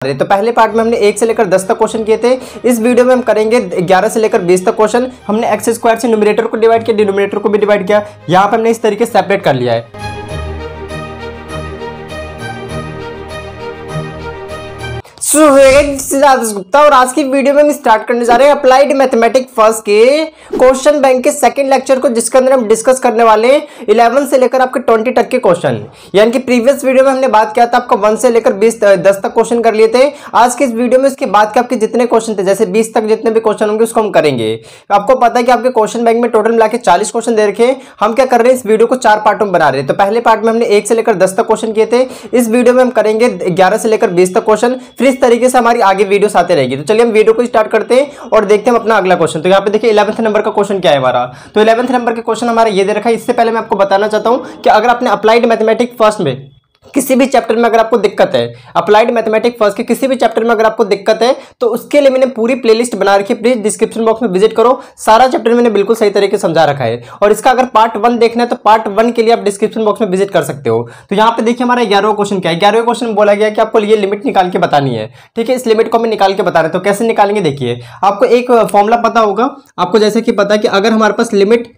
तो पहले पार्ट में हमने 1 से लेकर 10 तक क्वेश्चन किए थे। इस वीडियो में हम करेंगे 11 से लेकर 20 तक क्वेश्चन। हमने एक्स स्क्वायर से न्यूमरेटर को डिवाइड किया, डिनोमिनेटर को भी डिवाइड किया। यहाँ पे हमने इस तरीके से सेपरेट कर लिया है। गुप्ता और आज की वीडियो में हम स्टार्ट करने जा रहे हैं अप्लाइड मैथमेटिक्स फर्स्ट के क्वेश्चन बैंक के सेकंड लेक्चर को, जिसके अंदर हम डिस्कस करने वाले हैं 11 से लेकर आपके 20 तक के क्वेश्चन। यानी कि प्रीवियस वीडियो में हमने बात किया था आपका 1 से लेकर 10 तक क्वेश्चन कर लिए थे। आज के इस वीडियो में इसके बाद के आपके जितने क्वेश्चन थे, जैसे 20 तक जितने भी क्वेश्चन होंगे उसको हम करेंगे। आपको पता है कि आपके क्वेश्चन बैंक में टोटल मिला के 40 क्वेश्चन दे रखे हैं। हम क्या कर रहे हैं, इस वीडियो को 4 पार्टों में बना रहे हैं। तो पहले पार्ट में हमने 1 से लेकर 10 तक क्वेश्चन किए थे। इस वीडियो में हम करेंगे 11 से लेकर 20 तक क्वेश्चन। फिर इस तरीके से हमारी आगे वीडियोस आते रहेगी। तो चलिए हम वीडियो को स्टार्ट करते हैं और देखते हैं अपना अगला क्वेश्चन। तो यहाँ पे देखिए 11th नंबर का क्वेश्चन क्या है हमारा। तो 11th नंबर का क्वेश्चन हमारा ये दे रखा है। इससे पहले मैं आपको बताना चाहता हूं कि अगर आपने अप्लाइड मैथमेटिक्स फर्स्ट में किसी भी चैप्टर में अगर आपको दिक्कत है, अप्लाइड मैथमेटिक्स फर्स्ट के किसी भी चैप्टर में अगर आपको दिक्कत है, तो उसके लिए मैंने पूरी प्लेलिस्ट बना रखी है। प्लीज डिस्क्रिप्शन बॉक्स में विजिट करो। सारा चैप्टर मैंने बिल्कुल सही तरीके से समझा रखा है। और इसका अगर पार्ट 1 देखना है तो पार्ट 1 के लिए आप डिस्क्रिप्शन बॉक्स में विजिट कर सकते हो। तो यहाँ पे देखिए हमारा 11वां क्वेश्चन क्या है। 11वें क्वेश्चन में बोला गया कि आपको ये लिमिट निकाल के बतानी है। ठीक है, इस लिमिट को हमें निकाल के बता रहे हैं। तो कैसे निकालेंगे, देखिए आपको एक फॉर्मूला पता होगा। आपको जैसे कि पता है कि अगर हमारे पास लिमिट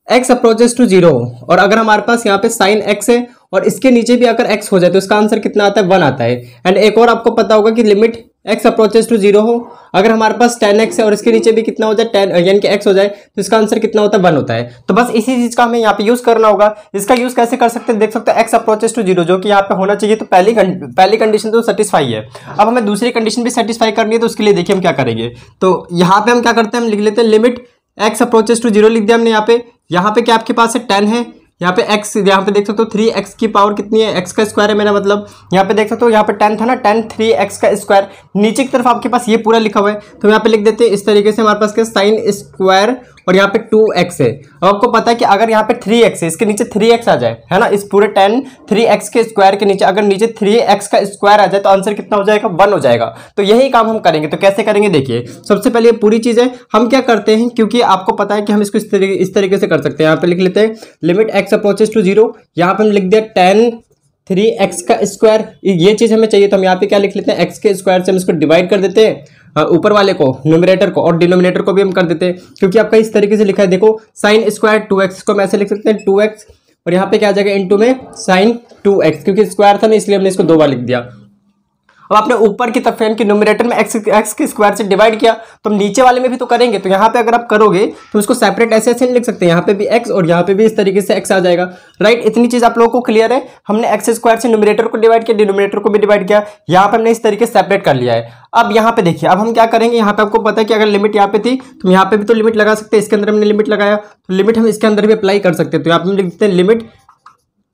x अप्रोचेस टू 0 और अगर हमारे पास यहाँ पे साइन x है और इसके नीचे भी अगर x हो जाए तो इसका आंसर कितना आता है, 1 आता है। एंड एक और आपको पता होगा कि लिमिट x अप्रोचेस टू 0 हो, अगर हमारे पास tan x है और इसके नीचे भी कितना हो जाए, tan यानी कि x हो जाए, तो इसका आंसर कितना होता है, 1 होता है। तो बस इसी चीज का हमें यहाँ पे यूज करना होगा। इसका यूज कैसे कर सकते हैं, देख सकते हैं x अप्रोचेस टू 0 जो कि यहाँ पे होना चाहिए। तो पहली कंडीशन तो सेटिस्फाई है। अब हमें दूसरी कंडीशन भी सेटिस्फाई करनी है। तो उसके लिए देखिए हम क्या करेंगे। तो यहाँ पे हम क्या करते हैं, हम लिख लेते हैं लिमिट x अप्रोचेस टू 0 लिख दिया हमने। यहाँ पे क्या आपके पास है, 10 है। यहाँ पे x, यहाँ पे देख सकते हो 3x की पावर कितनी है, x का स्क्वायर है मेरा मतलब। यहाँ पे देख सकते हो यहाँ पे 10 था ना, 10 3x का स्क्वायर। नीचे की तरफ आपके पास ये पूरा लिखा हुआ है। तो यहाँ पे लिख देते हैं इस तरीके से, हमारे पास क्या साइन स्क्वायर और यहाँ पे 2x है। अब आपको पता है कि अगर यहाँ पे 3x है, इसके नीचे 3x आ जाए, है ना, इस पूरे 10 3x के स्क्वायर के नीचे अगर नीचे 3x का स्क्वायर आ जाए तो आंसर कितना हो जाएगा, 1 हो जाएगा। तो यही काम हम करेंगे। तो कैसे करेंगे, देखिए सबसे पहले पूरी चीज है हम क्या करते हैं, क्योंकि आपको पता है कि हम इसको इस तरीके से कर सकते हैं। यहाँ पे लिख लेते हैं लिमिट x अप्रोचेस टू 0। यहाँ पे हम लिख दिया 10 3x का स्क्वायर, ये चीज हमें चाहिए। तो हम यहाँ पे क्या लिख लेते हैं, x के स्क्वायर से हम इसको डिवाइड कर देते हैं, ऊपर वाले को न्यूमरेटर को, और डिनोमिनेटर को भी हम कर देते हैं। क्योंकि आपका इस तरीके से लिखा है, देखो साइन स्क्वायर 2x को हम ऐसे लिख सकते हैं 2x, और यहाँ पे क्या आ जाएगा इनटू में साइन 2x, क्योंकि स्क्वायर था ना इसलिए हमने इसको 2 बार लिख दिया। अब आपने ऊपर की तरफ यानी कि न्यूमरेटर में x के स्क्वायर से डिवाइड किया, तो हम नीचे वाले में भी तो करेंगे। तो यहाँ पे अगर आप करोगे तो उसको सेपरेट ऐसे नहीं लिख सकते, यहाँ पे भी x और यहाँ पे भी इस तरीके से x आ जाएगा। राइट, इतनी चीज आप लोगों को क्लियर है। हमने x स्क्वायर से न्यूमरेटर को डिवाइड किया, डिनोमिनेटर को भी डिवाइड किया। यहाँ पे हमने इस तरीके से सेपरेट कर लिया है। अब यहाँ पे देखिए, अब हम क्या करेंगे, यहाँ पे आपको पता है कि अगर लिमिट यहाँ पे थी तो यहाँ पे भी तो लिमिट लगा सकते हैं। इसके अंदर हमने लिमिट लगाया तो लिमिट हम इसके अंदर भी अप्लाई कर सकते हैं। तो यहाँ पे हम लिख देते हैं लिमिट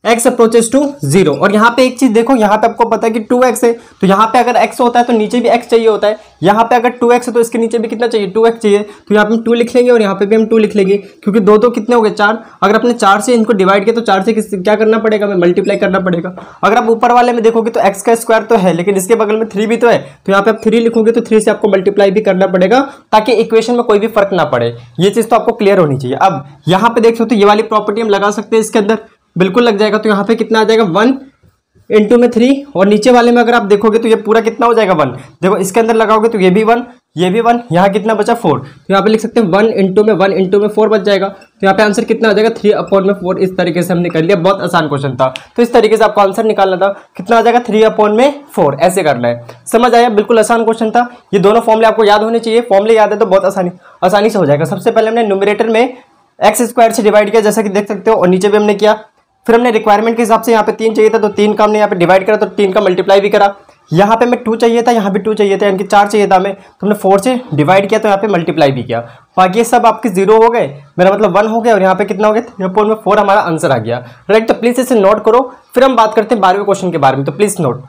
x अप्रोचेस टू 0। और यहाँ पे एक चीज देखो, यहाँ पे आपको पता है कि 2x है, तो यहाँ पे अगर x होता है तो नीचे भी x चाहिए होता है। यहाँ पे अगर 2x है तो इसके नीचे भी कितना चाहिए, 2x चाहिए। तो यहाँ पे हम 2 लिख लेंगे और यहाँ पे भी हम 2 लिख लेंगे, क्योंकि दो कितने हो गए, 4। अगर अपने 4 से इनको डिवाइड किया तो 4 से क्या करना पड़ेगा, हमें मल्टीप्लाई करना पड़ेगा। अगर आप ऊपर वाले में देखोगे तो x का स्क्वायर तो है, लेकिन इसके बगल में 3 भी तो है। तो यहाँ पे आप 3 लिखोगे तो 3 से आपको मल्टीप्लाई भी करना पड़ेगा, ताकि इक्वेशन में कोई भी फर्क ना पड़े। ये चीज तो आपको क्लियर होनी चाहिए। अब यहाँ पे देख सकते हो ये वाली प्रॉपर्टी हम लगा सकते हैं, इसके अंदर बिल्कुल लग जाएगा। तो यहाँ पे कितना आ जाएगा, 1 इंटू में 3, और नीचे वाले में अगर आप देखोगे तो ये पूरा कितना हो जाएगा, 1। देखो इसके अंदर लगाओगे तो ये भी 1, ये भी 1, यहाँ कितना बचा 4। तो यहाँ पे लिख सकते हैं 1 इंटू में 4 बच जाएगा। तो यहाँ पे आंसर कितना आ जाएगा, 3/4। इस तरीके से हमने कर लिया। बहुत आसान क्वेश्चन था। तो इस तरीके से आपको आंसर निकालना था, कितना आ जाएगा 3/4, ऐसे करना है। समझ आया, बिल्कुल आसान क्वेश्चन था। ये दोनों फॉर्मूले आपको याद होने चाहिए। फॉर्मूले याद है तो बहुत आसानी से हो जाएगा। सबसे पहले हमने न्यूमरेटर में एक्स स्क्वायर से डिवाइड किया, जैसा कि देख सकते हो, और नीचे भी हमने किया। फिर हमने रिक्वायरमेंट के हिसाब से यहाँ पे 3 चाहिए था तो 3 का हमने यहाँ पे डिवाइड करा, तो 3 का मल्टीप्लाई भी करा। यहाँ पे हमें 2 चाहिए था, यहाँ भी 2 चाहिए था, यानी कि 4 चाहिए था हमें, तो हमने 4 से डिवाइड किया, तो यहाँ पे मल्टीप्लाई भी किया। बाकी ये सब आपके 0 हो गए, मेरा मतलब 1 हो गया, और यहाँ पे कितना हो गया, 3/4 हमारा आंसर आ गया। राइट, तो प्लीज इसे नोट करो। फिर हम बात करते हैं 12वें क्वेश्चन के बारे में। तो प्लीज नोट।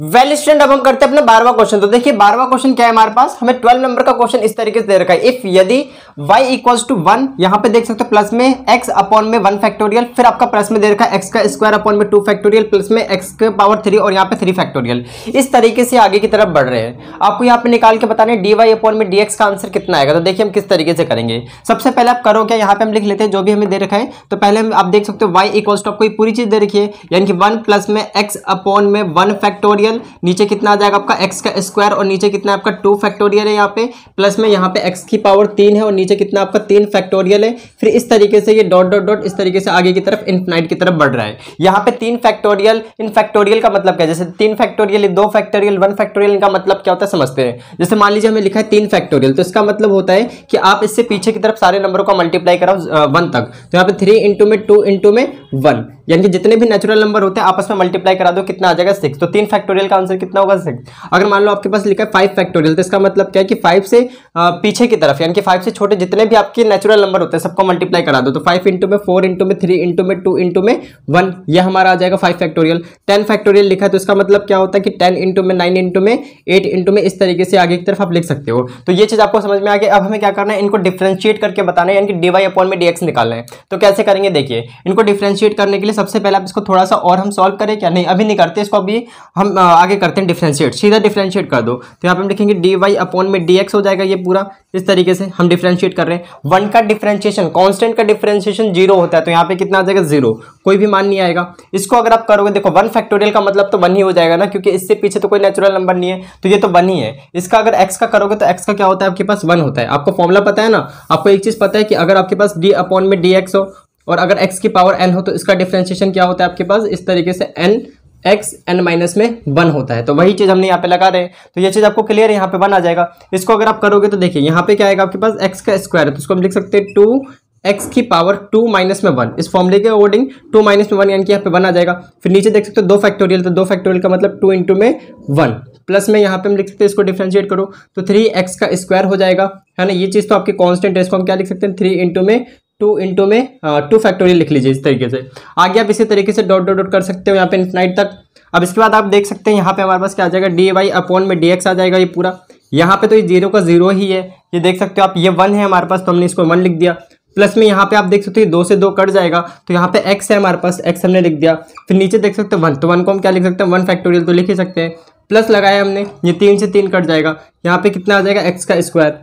वेल स्टूडेंट, अब हम करते हैं अपना 12वां क्वेश्चन। तो देखिए 12वां क्वेश्चन क्या है हमारे पास, हमें 12 नंबर का क्वेश्चन इस तरीके से दे रखा है। इफ यदि y इक्वल्स टू 1, यहाँ पे देख सकते हो प्लस में x अपॉन में 1 फैक्टोरियल, फिर आपका प्लस में दे रखा है x का स्क्वायर अपॉन में 2 फैक्टोरियल, प्लस में x के पावर 3 और यहाँ पे 3 फैक्टोरियल। इस तरीके से आगे की तरफ बढ़ रहे हैं। आपको यहाँ पे निकाल के बताने dy अपॉन में dx का आंसर कितना आएगा। तो देखिए हम किस तरीके से करेंगे। सबसे पहले आप करो क्या, यहाँ पे हम लिख लेते हैं जो भी हमें दे रखा है। तो पहले आप देख सकते हो y इक्वल्स टू, आपको पूरी चीज दे रखी है, यानी कि 1 प्लस में x अपॉन में 1 फैक्टोरियल फैक्टोरियल, नीचे कितना आ जाएगा आपका एक्स का स्क्वायर और नीचे कितना आपका 2 फैक्टोरियल है यहाँ पे, प्लस में यहाँ पे एक्स की पावर 3 है और नीचे कितना आपका 3 फैक्टोरियल है। फिर इस तरीके से ये डॉट डॉट डॉट इस तरीके से आगे की तरफ इनफिनाइट की तरफ बढ़ रहा है। यहाँ पे 3 फैक्टोरियल, इन फैक्टोरियल का मतलब क्या है, जैसे 3 फैक्टोरियल, 2 फैक्टोरियल, 1 फैक्टोरियल, इनका मतलब क्या होता है समझते हैं। जैसे मान लीजिए हमें लिखा है 3 फैक्टोरियल, तो इसका मतलब होता है कि आप इससे पीछे की तरफ सारे नंबरों का मल्टीप्लाई कराओ 1 तक, तो यहाँ पे 3 इंटू में 2 इंटू में 1, यानी कि जितने भी नेचुरल नंबर होते हैं आपस में मल्टीप्लाई करा दो, कितना आ जाएगा 6। तो 3 फैक्टोरियल का आंसर कितना होगा 6। अगर मान लो आपके पास लिखा है 5 फैक्टोरियल, तो इसका मतलब क्या है कि 5 से पीछे की तरफ यानी कि 5 से छोटे जितने भी आपके नेचुरल नंबर होते हैं सबको मल्टीप्लाई करा दो, तो 5 इंटू में 4 इंटू में 3 इंटू में 2 इंटू में 1, यह हमारा आ जाएगा 5 फैक्टोरियल। 10 फैक्टोरियल लिखा है तो इसका मतलब क्या होता है कि 10 इंटू में 9 इंटू में 8 इंटू में इस तरीके से आगे की तरफ आप लिख सकते हो। तो ये चीज आपको समझ में आ गई। अब हमें क्या करना है, इनको डिफरेंशिएट करके बताना है, यानी कि dy अपॉन में dx निकालना है। तो कैसे करेंगे देखिए, इनको डिफरेंशिएट करने के लिए सबसे पहले आप इसको थोड़ा सा और हम सॉल्व करें क्या, नहीं अभी नहीं करते इसको, अभी हम आगे करते हैं डिफरेंशिएट, सीधा डिफरेंशिएट कर दो। तो यहाँ पे हम लिखेंगे dy अपॉन में dx हो जाएगा, ये पूरा इस तरीके से हम डिफरेंशिएट कर रहे हैं। 1 का डिफरेंशिएशन, कांस्टेंट का डिफरेंशिएशन 0 होता है, तो यहाँ पे कितना आ जाएगा 0, कोई भी मान नहीं आएगा। इसको अगर आप करोगे, देखो 1 फैक्टोरियल का मतलब तो 1 ही हो जाएगा ना, क्योंकि इससे पीछे तो कोई नेचुरल नंबर नहीं है, तो ये तो 1 ही है। इसका अगर x का करोगे तो x का क्या होता है आपके पास 1 होता है। आपको फॉर्मूला पता है ना, आपको एक चीज पता है कि अगर आपके पास d अपॉन में dx हो और अगर x की पावर n हो तो इसका डिफरेंशिएशन क्या होता है आपके पास इस तरीके से n x n माइनस में 1 होता है। तो वही चीज हमने यहाँ पे लगा रहे हैं, तो ये चीज आपको क्लियर है, यहाँ पे 1 आ जाएगा। इसको अगर आप करोगे तो देखिए यहाँ पे क्या आएगा आपके पास x का स्क्वायर है, तो इसको हम लिख सकते हैं 2x की पावर 2 माइनस में 1, इस फॉर्मूले के अकॉर्डिंग 2 माइनस में 1 यानी कि यहाँ पे 1 आ जाएगा। फिर नीचे देख सकते हो 2 फैक्टोरियल, तो 2 फैक्टोरियल का मतलब 2 इंटू में 1, प्लस में यहाँ पे हम लिख सकते हैं, इसको डिफरेंशिएट करो तो 3x का स्क्वायर हो जाएगा, है ना। ये चीज तो आपकी कांस्टेंट है, इसको हम क्या लिख सकते हैं 3 इंटू में 2 इंटू में 2 फैक्टोरियल लिख लीजिए इस तरीके से। आगे आप इसी तरीके से डॉट डॉट डॉट कर सकते हो यहाँ पे इनफिनाइट तक। अब इसके बाद आप देख सकते हैं यहाँ पे हमारे पास क्या आ जाएगा dy अपॉन में dx आ जाएगा, ये पूरा। यहाँ पे तो ये 0 का 0 ही है, ये देख सकते हो आप, ये 1 है हमारे पास तो हमने इसको 1 लिख दिया। प्लस में यहाँ पे आप देख सकते हो 2 से 2 कट जाएगा, तो यहाँ पे x है हमारे पास, x हमने लिख दिया। फिर नीचे देख सकते हो 1, तो 1 को हम क्या लिख सकते हैं 1 फैक्टोरियल तो लिख ही सकते हैं। प्लस लगाया हमने, ये 3 से 3 कट जाएगा, यहाँ पे कितना आ जाएगा x का स्क्वायर,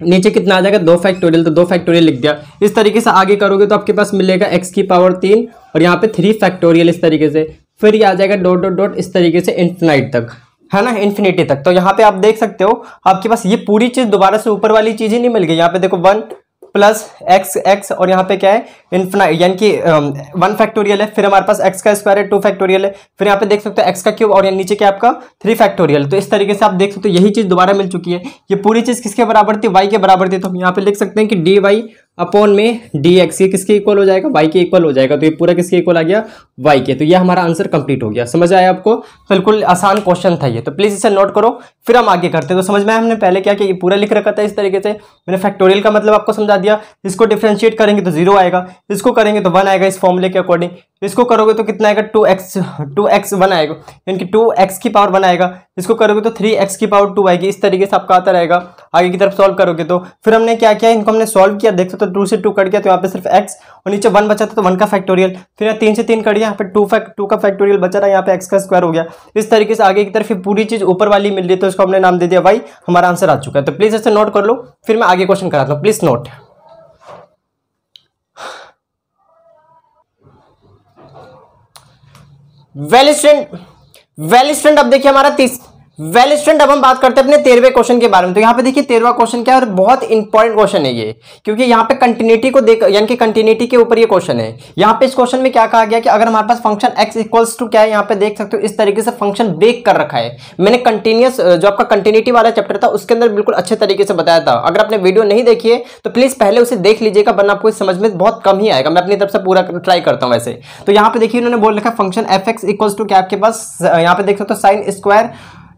नीचे कितना आ जाएगा 2 फैक्टोरियल, तो 2 फैक्टोरियल लिख दिया। इस तरीके से आगे करोगे तो आपके पास मिलेगा x की पावर 3 और यहाँ पे 3 फैक्टोरियल इस तरीके से। फिर ये आ जाएगा डॉट डॉट डॉट इस तरीके से इन्फिनाइट तक, है ना, इन्फिनिटी तक। तो यहाँ पे आप देख सकते हो आपके पास ये पूरी चीज दोबारा से ऊपर वाली चीज ही नहीं मिल गई। यहाँ पे देखो 1 प्लस x और यहाँ पे क्या है इन्फिनाइट, यानी कि 1 फैक्टोरियल है, फिर हमारे पास x का स्क्वायर है, 2 फैक्टोरियल है, फिर यहाँ पे देख सकते हो x का क्यूब और नीचे क्या आपका 3 फैक्टोरियल। तो इस तरीके से आप देख सकते हो यही चीज दोबारा मिल चुकी है। ये पूरी चीज किसके बराबर थी, y के बराबर थी, तो हम यहाँ पे लिख सकते हैं कि dy अपॉन में dx, ये किसके इक्वल हो जाएगा, y के इक्वल हो जाएगा। तो ये पूरा किसके इक्वल आ गया, y के। तो ये हमारा आंसर कंप्लीट हो गया। समझ आया आपको, बिल्कुल आसान क्वेश्चन था ये, तो प्लीज इसे नोट करो, फिर हम आगे करते हैं। तो समझ में आया हमने पहले क्या किया, ये पूरा लिख रखा था इस तरीके से, मैंने फैक्टोरियल का मतलब आपको समझा दिया। इसको डिफरेंशिएट करेंगे तो 0 आएगा, इसको करेंगे तो 1 आएगा इस फॉर्मूले के अकॉर्डिंग, इसको करोगे तो कितना आएगा 2x 1 आएगा, यानी कि 2x की पावर 1 आएगा, इसको करोगे तो 3x की पावर 2 आएगी। इस तरीके से आपका आता रहेगा आगे की तरफ सॉल्व करोगे तो। फिर हमने क्या किया, इनको हमने सॉल्व किया, देख सकते हो 2 से 2 कट गया, तो यहाँ पे सिर्फ x और नीचे 1 बचा था तो 1 का फैक्टोरियल, फिर 3 से 3 कट गया, यहाँ पे 2 का फैक्टोरियल बचा रहा, यहाँ पे x का स्क्वायर हो गया। इस तरीके से आगे की तरफ पूरी चीज ऊपर वाली मिल रही है, तो इसको हमने नाम दे दिया y, हमारा आंसर आ चुका है। तो प्लीज इसे नोट कर लो, फिर मैं आगे क्वेश्चन कराता हूँ, प्लीज नोट। वेल स्टूडेंट अब देखिए हमारा स्टूडेंट अब हम बात करते हैं अपने 13वें क्वेश्चन के बारे में। तो यहाँ पे देखिए 13वां क्वेश्चन क्या है, और बहुत इंपॉर्टेंट क्वेश्चन है ये, क्योंकि यहाँ पे कंटिन्यूटी को देख, यानी कि कंटिन्यूटी के ऊपर ये क्वेश्चन है। यहाँ पे इस क्वेश्चन में क्या कहा गया कि अगर हमारे पास फंक्शन x इक्वल्स टू क्या है, यहाँ पे देख सकते हो इस तरीके से फंक्शन ब्रेक कर रखा है। मैंने कंटिन्यूस जो आपका कंटिन्यूटी वाला चैप्टर था उसके अंदर बिल्कुल अच्छे तरीके से बताया था। अगर आपने वीडियो नहीं देखी है तो प्लीज पहले उसे देख लीजिएगा, वरना आपको समझ में बहुत कम ही आएगा। मैं अपनी तरफ से पूरा ट्राई करता हूँ वैसे। तो यहाँ पे देखिए उन्होंने बोल रखा है फंक्शन f(x) इक्वल्स टू क्या आपके पास, यहाँ पे देख सकते हो साइन स्क्वायर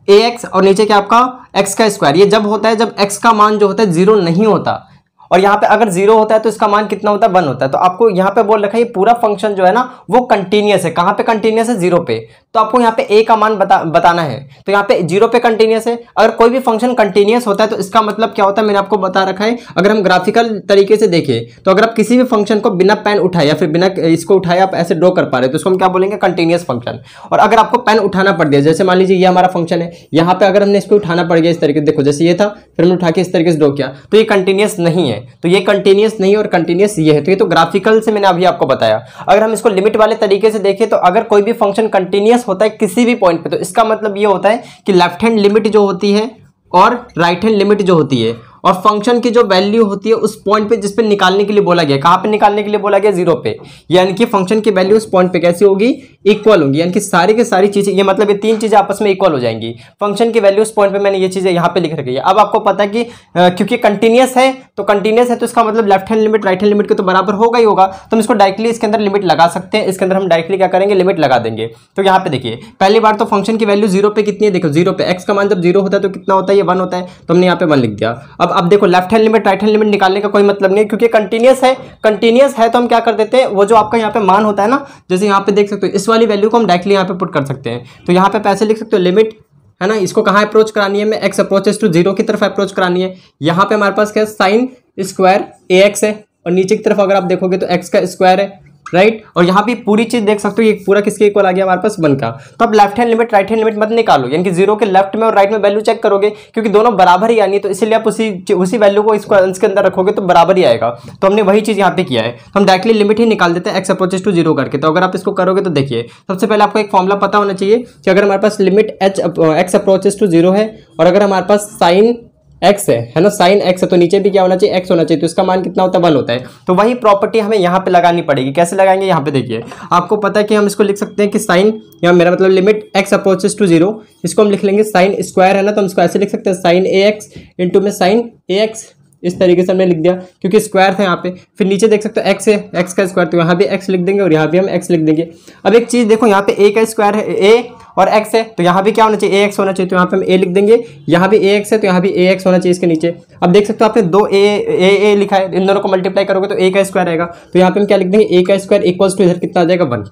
ax और नीचे क्या आपका x का स्क्वायर। ये जब होता है जब x का मान जो होता है 0 नहीं होता, और यहाँ पे अगर 0 होता है तो इसका मान कितना होता है 1 होता है। तो आपको यहाँ पे बोल रखा है ये पूरा फंक्शन जो है ना वो कंटीन्यूअस है। कहाँ पे कंटीन्यूअस है, 0 पे। तो आपको यहाँ पे a का मान बताना है, तो यहाँ पे 0 पे कंटीन्यूअस है। अगर कोई भी फंक्शन कंटीन्यूअस होता है तो इसका मतलब क्या होता है, मैंने आपको बता रखा है। अगर हम ग्राफिकल तरीके से देखें तो अगर आप किसी भी फंक्शन को बिना पेन उठाए या फिर बिना इसको उठाए आप ऐसे ड्रॉ कर पा रहे हो तो उसको हम क्या बोलेंगे, कंटीन्यूअस फंक्शन। और अगर आपको पेन उठाना पड़ गया, जैसे मान लीजिए ये हमारा फंक्शन है, यहाँ पे अगर हमने इसको उठाना पड़ गया इस तरीके से, देखो जैसे ये था फिर हमने उठा के इस तरीके से ड्रॉ किया, तो ये कंटीन्यूअस नहीं है। है, तो ये कंटिन्यूस नहीं और कंटिन्यूस ये है। तो ये तो ग्राफिकल से मैंने अभी आपको बताया। अगर हम इसको लिमिट वाले तरीके से देखें तो अगर कोई भी फंक्शन कंटिन्यूस होता है किसी भी पॉइंट पे, तो इसका मतलब ये होता है कि लेफ्ट हैंड लिमिट जो होती है और राइट हैंड लिमिट जो होती है और फंक्शन की जो वैल्यू होती है उस पॉइंट पे जिस पे निकालने के लिए बोला गया, कहाँ पे निकालने के लिए बोला गया, 0 पे, यानी कि फंक्शन की वैल्यू उस पॉइंट पे कैसी होगी, इक्वल होगी, यानी कि सारी की सारी चीजें, ये मतलब ये तीन चीजें आपस में इक्वल हो जाएंगी। फंक्शन की वैल्यू उस पॉइंट पे, मैंने ये चीजें यहाँ पे लिख रखी है। अब आपको पता है कि क्योंकि कंटिन्यूस है तो इसका मतलब left hand limit right hand limit के तो बराबर होगा ही होगा, तो हम इसको डायरेक्टली इसके अंदर लिमिट लगा सकते हैं। इसके अंदर हम डायरेक्टली क्या करेंगे, लिमिट लगा देंगे। तो यहाँ पे देखिए पहली बार तो फंक्शन की वैल्यू 0 पे कितनी है, देखो 0 पे एक्स का मान जब 0 होता है तो कितना होता है, ये 1 होता है, तो हमने यहाँ पे 1 लिख दिया। अब देखो left hand limit right hand limit निकालने का कोई मतलब नहीं है क्योंकि कंटिन्यूस है तो हम क्या कर देते हैं, वो जो आपका यहाँ पे मान होता है ना, जैसे यहाँ पे देख सकते हो इस वाली वैल्यू को हम डायरेक्टली यहाँ पे पुट कर सकते हैं। तो यहाँ पे पैसे लिख सकते हो लिमिट, है ना, इसको कहाँ अप्रोच करानी है, मैं एक्स अप्रोचेस टू 0 की तरफ अप्रोच करानी है। यहाँ पे हमारे पास क्या है, साइन स्क्वायर ax है और नीचे की तरफ अगर आप देखोगे तो x का स्क्वायर है, राइट। और यहाँ भी पूरी चीज देख सकते हो, ये पूरा किसके इक्वल आ गया हमारे पास, 1 का। तो अब left hand limit right hand limit मत निकालो, यानी कि 0 के लेफ्ट में और राइट में वैल्यू चेक करोगे क्योंकि दोनों बराबर ही आनी है, तो इसलिए आप उसी वैल्यू को इसके अंदर रखोगे तो बराबर ही आएगा। तो हमने वही चीज यहाँ पे किया है, तो हम डायरेक्टली लिमिट ही निकाल देते हैं एक्स अप्रोचेस टू 0 करके। तो अगर आप इसको करोगे तो देखिए सबसे पहले आपको एक फॉर्मुला पता होना चाहिए कि अगर हमारे पास लिमिट एक्स अप्रोचेस टू 0 है और अगर हमारे पास साइन x है ना, साइन x है, तो नीचे भी क्या होना चाहिए, x होना चाहिए, तो इसका मान कितना होता है, 1 होता है। तो वही प्रॉपर्टी हमें यहाँ पे लगानी पड़ेगी। कैसे लगाएंगे, यहाँ पे देखिए आपको पता है कि हम इसको लिख सकते हैं कि साइन, यहाँ मेरा मतलब लिमिट x अप्रोचेस टू 0, इसको हम लिख लेंगे साइन स्क्वायर है ना, तो हम इसको ऐसे लिख सकते हैं साइन ax इंटू में साइन ax, इस तरीके से हमने लिख दिया क्योंकि स्क्वायर था यहाँ पे। फिर नीचे देख सकते हो x है, x का स्क्वायर, तो यहाँ भी x लिख देंगे और यहाँ भी हम x लिख देंगे। अब एक चीज देखो, यहाँ पे a का स्क्वायर है, a और x है, तो यहाँ भी क्या होना चाहिए, ax होना चाहिए, तो यहाँ पे हम a लिख देंगे। यहाँ भी ax है तो यहाँ भी ax होना चाहिए इसके नीचे। अब देख सकते हो आपने दो a लिखा है, इन दोनों को मल्टीप्लाई करोगे तो a का स्क्वायर आएगा, तो यहाँ पे हम क्या लिख देंगे, a का स्क्वायर इक्वल्स टू इधर कितना आ जाएगा, 1।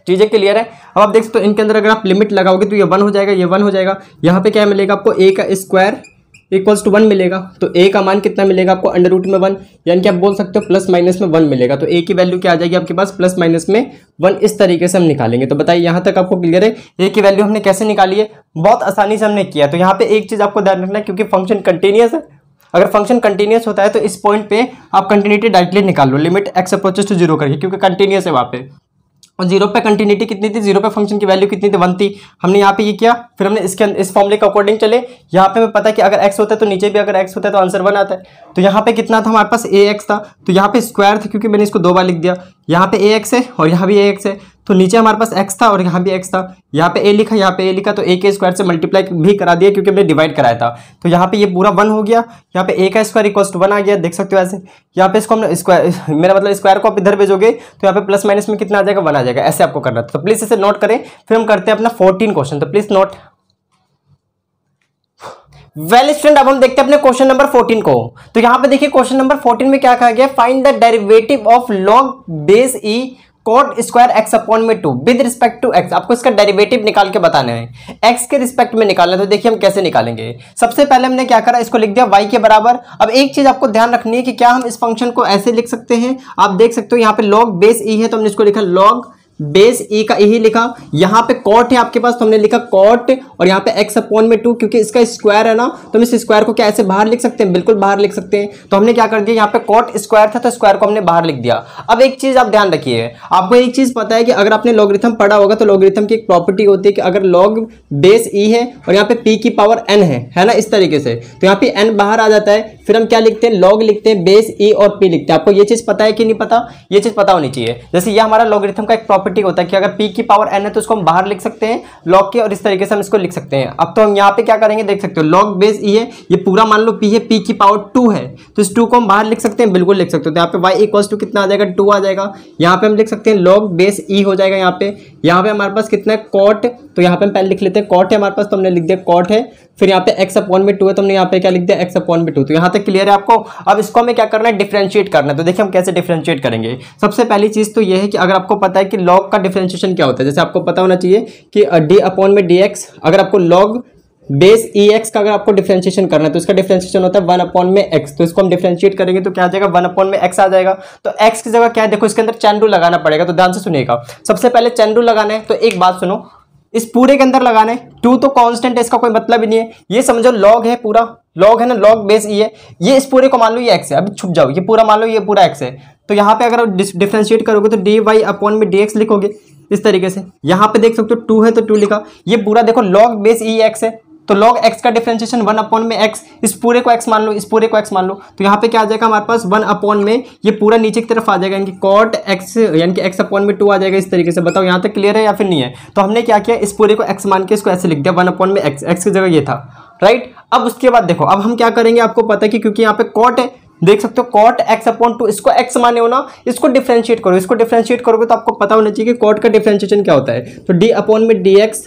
चीजें क्लियर है। अब आप देख सकते हो इनके अंदर अगर आप लिमिट लगाओगे तो ये 1 हो जाएगा, ये 1 हो जाएगा। यहाँ पे क्या मिलेगा आपको, a का स्क्वायर इक्वल्स टू 1 मिलेगा, तो a का मान कितना मिलेगा आपको, अंडर रूट में 1, यानी कि आप बोल सकते हो प्लस माइनस में 1 मिलेगा। तो a की वैल्यू क्या आ जाएगी आपके पास, प्लस माइनस में 1। इस तरीके से हम निकालेंगे। तो बताइए यहाँ तक आपको क्लियर है, a की वैल्यू हमने कैसे निकाली है, बहुत आसानी से हमने किया। तो यहाँ पे एक चीज आपको ध्यान रखना है, क्योंकि फंक्शन कंटिन्यूस है, अगर फंक्शन कंटिन्यूस होता है तो इस पॉइंट पे आप कंटिन्यूटी डायरेक्टली निकाल लो, लिमिट एक्स अप्रोचेस टू 0 करके, क्योंकि कंटिन्यूस है वहाँ पे। और 0 पे कंटिन्यूटी कितनी थी, 0 पे फंक्शन की वैल्यू कितनी थी, 1 थी। हमने यहाँ पे ये किया, फिर हमने इस फॉर्मूले के अकॉर्डिंग चले। यहाँ पे हमें पता है कि अगर x होता है तो नीचे भी अगर x होता है तो आंसर 1 आता है। तो यहाँ पे कितना था हमारे पास, ax था, तो यहाँ पे स्क्वायर था क्योंकि मैंने इसको 2 बार लिख दिया। यहाँ पे ax है और यहाँ भी ax है, तो नीचे हमारे पास x था और यहाँ भी x था। यहाँ पे a लिखा, यहाँ पे a लिखा, तो a के स्क्वायर से मल्टीप्लाई भी करा दिया क्योंकि हमने डिवाइड कराया था। तो यहाँ पे ये पूरा 1 हो गया, यहाँ पे a का स्क्वायर इक्वल्स टू 1 आ गया, देख सकते हो ऐसे। यहाँ पे इसको हमने स्क्वायर, मेरा मतलब स्क्वायर को आप इधर भेजोगे तो यहाँ पे प्लस माइनस में कितना आ जाएगा, 1 आ जाएगा। ऐसे आपको करना था, तो प्लीज इसे नोट करें। फिर हम करते हैं अपना 14 क्वेश्चन, तो प्लीज नोट। वेल स्टूडेंट, अब हम देखते हैं अपने क्वेश्चन नंबर 14 को। तो यहाँ पे देखिए क्वेश्चन नंबर 14 में क्या कहा गया, find the derivative of log base e cot square x upon में 2 विद रिस्पेक्ट टू एक्स। आपको इसका डेरिवेटिव निकाल के बताना है, एक्स के रिस्पेक्ट में निकालना है। तो देखिए हम कैसे निकालेंगे। सबसे पहले हमने क्या करा, इसको लिख दिया y के बराबर। अब एक चीज आपको ध्यान रखनी है कि क्या हम इस फंक्शन को ऐसे लिख सकते हैं, आप देख सकते हो यहाँ पे log बेस ई है तो हमने इसको लिखा log बेस ई का यही लिखा। यहाँ पे कॉट है आपके पास तो हमने लिखा कॉट, और यहाँ पे एक्स अपॉन में 2, क्योंकि इसका स्क्वायर है ना तो हम इस स्क्वायर को क्या ऐसे बाहर लिख सकते हैं, बिल्कुल बाहर लिख सकते हैं। तो हमने क्या कर दिया, यहाँ पे कॉट स्क्वायर था तो स्क्वायर को हमने बाहर लिख दिया। अब एक चीज आप ध्यान रखिए, आपको एक चीज पता है कि अगर आपने लॉगरिथम पढ़ा होगा तो लॉगरिथम की एक प्रॉपर्टी होती है कि अगर लॉग बेस ई है और यहाँ पे p की पावर n है ना, इस तरीके से, तो यहाँ पे n बाहर आ जाता है, फिर हम क्या लिखते हैं, लॉग लिखते हैं, बेस ई और p लिखते हैं। आपको ये चीज पता है कि नहीं पता, ये चीज पता होनी चाहिए। जैसे ये हमारा लॉगरिथम का एक प्रॉपर्टी होता है कि अगर p की पावर n है तो इसको हम बाहर लिख सकते हैं log के, और इस तरीके से हम इसको लिख सकते हैं। अब तो हम यहाँ पे क्या करेंगे, देख सकते हो log बेस e है, ये पूरा मान लो p है, p की पावर 2 है, तो इस 2 को हम बाहर लिख सकते हैं, बिल्कुल लिख सकते हो। तो यहाँ पे y इक्वल्स टू कितना आ जाएगा, 2 आ जाएगा। यहाँ पे हम लिख सकते हैं log बेस e हो जाएगा। यहाँ पे हमारे पास कितना है, cot, तो यहाँ पे हम पहले लिख लेते हैं cot है हमारे पास, तो हमने लिख दिया cot है। फिर यहाँ पे x अपॉन में 2 है तो हमने यहाँ पे क्या लिख दिया, x अपॉन में 2। तो यहाँ तक क्लियर है आपको। अब इसको हमें क्या करना है, डिफरेंशिएट करना है। तो देखिए हम कैसे डिफरेंशिएट करेंगे। सबसे पहली चीज तो ये है कि अगर आपको पता है कि log का डिफरेंशिएशन क्या होता है, जैसे आपको पता होना चाहिए कि d अपॉन में dx, अगर आपको log बेस ई एक्स का अगर आपको डिफरेंशिएशन करना है तो इसका डिफरेंशिएशन होता है 1 अपॉन में x। तो इसको हम डिफरेंशिएट करेंगे तो क्या आ जाएगा, 1 अपॉन में x आ जाएगा। तो x की जगह क्या है, देखो इसके अंदर चैन रूल लगाना पड़ेगा। तो ध्यान से सुनिएगा, सबसे पहले चैन रूल लगाना है। तो एक बात सुनो, इस पूरे के अंदर लगाना है। 2 तो कांस्टेंट है, इसका कोई मतलब ही नहीं है। ये समझो लॉग है, पूरा लॉग है ना, लॉग बेस ई है। ये इस पूरे को मान लो ये एक्स है, अभी छुप जाओ, ये पूरा मान लो ये पूरा एक्स है। तो यहाँ पे अगर डिफ्रेंशिएट करोगे तो डी वाई अपॉन में डी एक्स लिखोगे इस तरीके से। यहाँ पे देख सकते हो 2 है तो 2 लिखा। ये पूरा देखो लॉग बेस ई एक्स है, तो log x का डिफरेंशिएशन 1 अपॉन में x, इस पूरे को x मान लो, इस पूरे को x मान लो। तो यहाँ पे क्या आ जाएगा हमारे पास 1 अपॉन में ये पूरा नीचे की तरफ आ जाएगा, यानी कि cot x यानी कि x अपॉन में 2 आ जाएगा इस तरीके से। बताओ यहाँ तक क्लियर है या फिर नहीं है? तो हमने क्या किया, इस पूरे को x मान के इसको ऐसे लिख दिया 1 अपॉन में x की जगह ये था, राइट। अब उसके बाद देखो, अब हम क्या करेंगे, आपको पता है कि क्योंकि यहाँ पे cot है, देख सकते हो cot x अपॉन 2, इसको x माने हो ना, इसको डिफरेंशिएट करो। इसको डिफरेंशिएट करोगे तो आपको पता होना चाहिए कि cot का डिफरेंशिएशन क्या होता है। तो d अपॉन में dx,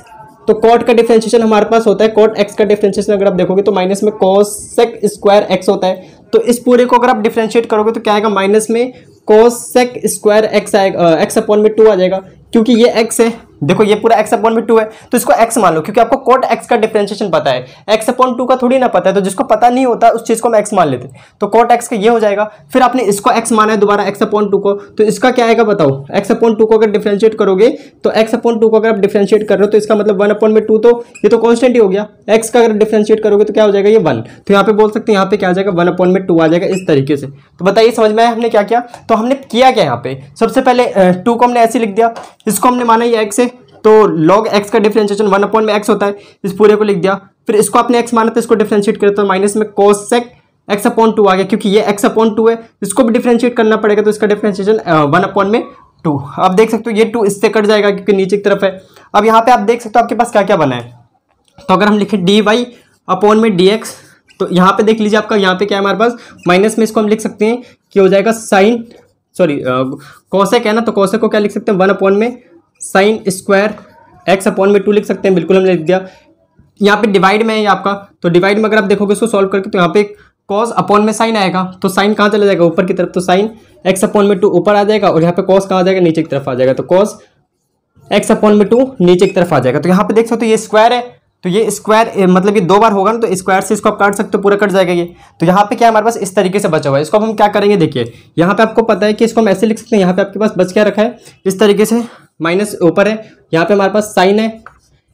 तो cot का डिफरेंशिएशन हमारे पास होता है, cot x का डिफरेंशिएशन अगर आप देखोगे तो माइनस में cosec स्क्वायर x होता है। तो इस पूरे को अगर आप डिफरेंशिएट करोगे तो क्या आएगा, माइनस में cosec स्क्वायर x आएगा, x अपॉन में 2 आ जाएगा, क्योंकि ये x है। देखो ये पूरा x अपॉन में 2 है, तो इसको x मान लो, क्योंकि आपको cot x का डिफरेंशिएशन पता है, x अपॉन 2 का थोड़ी ना पता है। तो जिसको पता नहीं होता उस चीज को हम x मान लेते हैं। तो cot x का ये हो जाएगा। फिर आपने इसको x माना है दोबारा x अपॉन 2 को, तो इसका क्या आएगा बताओ, x अपॉन 2 को अगर डिफरेंशिएट करोगे तो x अपॉन 2 को अगर आप डिफरेंशिएट कर रहे हो तो इसका मतलब 1 अपॉन में 2, तो ये तो कांस्टेंट ही हो गया। x का अगर डिफरेंशिएट करोगे तो क्या हो जाएगा, ये 1। तो यहाँ पे बोल सकते हैं, यहाँ पे क्या आ जाएगा, 1 अपॉन में 2 आ जाएगा इस तरीके से। तो बताइए समझ में आया हमने क्या किया? तो हमने किया क्या यहाँ पे, सबसे पहले 2 को हमने ऐसे लिख दिया, इसको हमने माना ये x है, तो log x का डिफरेंशिएशन 1 अपॉन में x होता है, इस पूरे को लिख दिया। फिर इसको आपने x माना तो इसको डिफरेंशिएट करें तो माइनस में cosec x अपॉन 2 आ गया, क्योंकि ये x अपॉन 2 है, इसको भी डिफरेंशिएट करना पड़ेगा, तो इसका डिफरेंशिएशन 1 अपॉन में 2। अब देख सकते हो ये 2 इससे कट जाएगा क्योंकि नीचे की तरफ है। अब यहाँ पे आप देख सकते हो आपके पास क्या क्या बना है। तो अगर हम लिखें डी वाई अपॉन में डी एक्स, तो यहाँ पे देख लीजिए आपका यहाँ पे क्या है हमारे पास, माइनस में इसको हम लिख सकते हैं कि हो जाएगा साइन, सॉरी कॉसेक है ना, तो कॉसेक को क्या लिख सकते हैं, 1 अपॉन में साइन स्क्वायर x अपॉन में 2 लिख सकते हैं, बिल्कुल हमने लिख दिया। यहाँ पे डिवाइड में है ये आपका, तो डिवाइड में अगर आप देखोगे इसको सॉल्व करके तो यहाँ पे cos अपॉन में साइन आएगा, तो साइन कहाँ चला जाएगा, ऊपर की तरफ, तो साइन x अपॉन में 2 ऊपर आ जाएगा, और यहाँ पे cos कहाँ आ जाएगा, नीचे की तरफ आ जाएगा, तो cos x अपॉन में 2 नीचे की तरफ आ जाएगा। तो यहाँ पे देख सकते हो ये स्क्वायर है, तो ये स्क्वायर मतलब ये 2 बार होगा ना, तो स्क्वायर से इसको आप काट सकते हो, पूरा कट जाएगा ये। तो यहाँ पे क्या हमारे पास इस तरीके से बचा हुआ है, इसको अब हम क्या करेंगे, देखिए यहाँ पे आपको पता है कि इसको हम ऐसे लिख सकते हैं। यहाँ पे आपके पास बच क्या रखा है, इस तरीके से माइनस ऊपर है, यहाँ पे हमारे पास साइन है,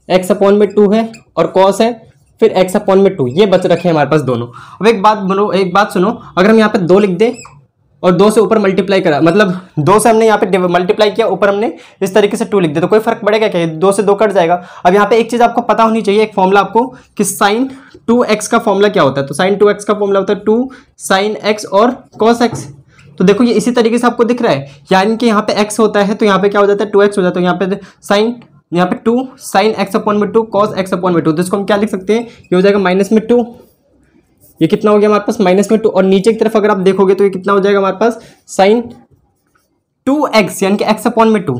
x अपॉन में 2 है, और cos है, फिर x अपॉन में 2, ये बच रखे हैं हमारे पास दोनों। अब एक बात सुनो, अगर हम यहाँ पे 2 लिख दें और 2 से ऊपर मल्टीप्लाई करा, मतलब 2 से हमने यहाँ पे मल्टीप्लाई किया, ऊपर हमने इस तरीके से 2 लिख दिया, तो कोई फर्क पड़ेगा क्या, 2 से 2 कट जाएगा। अब यहाँ पे एक चीज आपको पता होनी चाहिए, एक फॉर्मूला आपको, कि साइन 2x का फॉर्मूला क्या होता है। तो साइन 2x का फॉर्मूला होता है 2 साइन x और cos x। तो देखो ये इसी तरीके से आपको दिख रहा है, यानी कि यहाँ पे x होता है तो यहाँ पे क्या हो जाता है, 2x हो जाता है। यहाँ पे साइन, यहाँ पे 2 साइन x अपॉन में 2 cos x अपॉन में 2, तो इसको हम क्या लिख सकते हैं, ये हो जाएगा माइनस में 2, ये कितना हो गया हमारे पास, माइनस में 2, और नीचे की तरफ अगर आप देखोगे तो ये कितना हो जाएगा हमारे पास, साइन 2x यानी कि x अपॉन में 2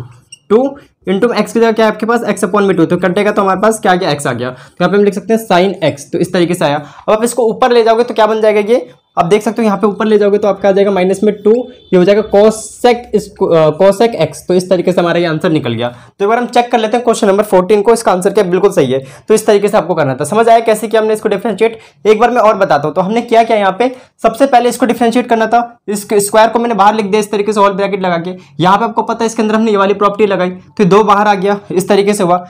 इंटू एक्स की जगह क्या है आपके पास, x अपॉन में 2, तो कटेगा तो हमारे पास क्या आ गया, x आ गया। तो यहाँ पे हम लिख सकते हैं साइन x, तो इस तरीके से आया। अब आप इसको ऊपर ले जाओगे तो क्या बन जाएगा, ये आप देख सकते हो यहाँ पे ऊपर ले जाओगे तो आपका आ जाएगा माइनस में 2, ये हो जाएगा cosec x। तो इस तरीके से हमारा ये आंसर निकल गया। तो एक बार हम चेक कर लेते हैं क्वेश्चन नंबर 14 को, इसका आंसर क्या बिल्कुल सही है। तो इस तरीके से आपको करना था, समझ आया कैसे किया हमने इसको डिफरेंशिएट। एक बार मैं और बताता हूँ। तो हमने क्या किया, यहाँ पे सबसे पहले इसको डिफरेंशिएट करना था, इस स्क्वायर को मैंने बाहर लिख दिया इस तरीके से, ऑल ब्रैकेट लगा के। यहाँ पे आपको पता है इसके अंदर हमने ये वाली प्रॉपर्टी लगाई, तो 2 बाहर आ गया, इस तरीके से हुआ।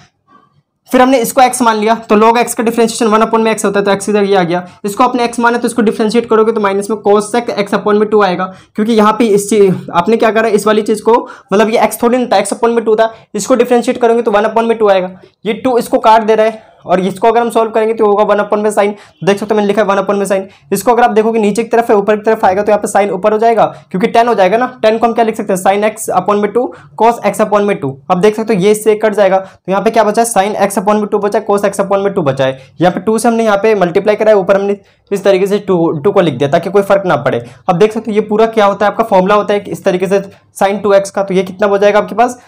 फिर हमने इसको x मान लिया, तो log x का डिफरेंशिएशन 1 अपॉन में x होता है, तो x इधर ये आ गया। इसको आपने x माना तो इसको डिफरेंशिएट करोगे तो माइनस में cosec x अपॉन में 2 आएगा, क्योंकि यहाँ पे इस चीज आपने क्या करा, इस वाली चीज को, मतलब ये x थोड़ी ना था, x अपॉन में 2 था, इसको डिफरेंशिएट करोगे तो 1 अपॉन में 2 आएगा। ये 2 इसको काट दे रहा है, और इसको अगर हम सॉल्व करेंगे तो होगा 1 अपॉन में साइन। देख सकते हो मैंने लिखा है 1 अपॉन में साइन। इसको अगर आप देखोगे नीचे की तरफ है, ऊपर की तरफ आएगा, तो यहाँ पे साइन ऊपर हो जाएगा, क्योंकि 10 हो जाएगा ना। 10 को हम क्या लिख सकते हैं, साइन x अपॉन में 2 cos x अपॉन में 2। अब देख सकते हो ये इससे कट जाएगा, तो यहाँ पे क्या बचा है, साइन x अपॉन में 2 बचा है, cos x अपॉन में 2 बचा है। यहाँ पे 2 से हमने यहाँ पे मल्टीप्लाई करा है, ऊपर हमने इस तरीके से 2 को लिख दिया ताकि कोई फर्क ना पड़े। अब देख सकते हो ये पूरा क्या होता है, आपका फॉर्मूला होता है इस तरीके से साइन 2x का। तो ये कितना हो जाएगा आपके पास,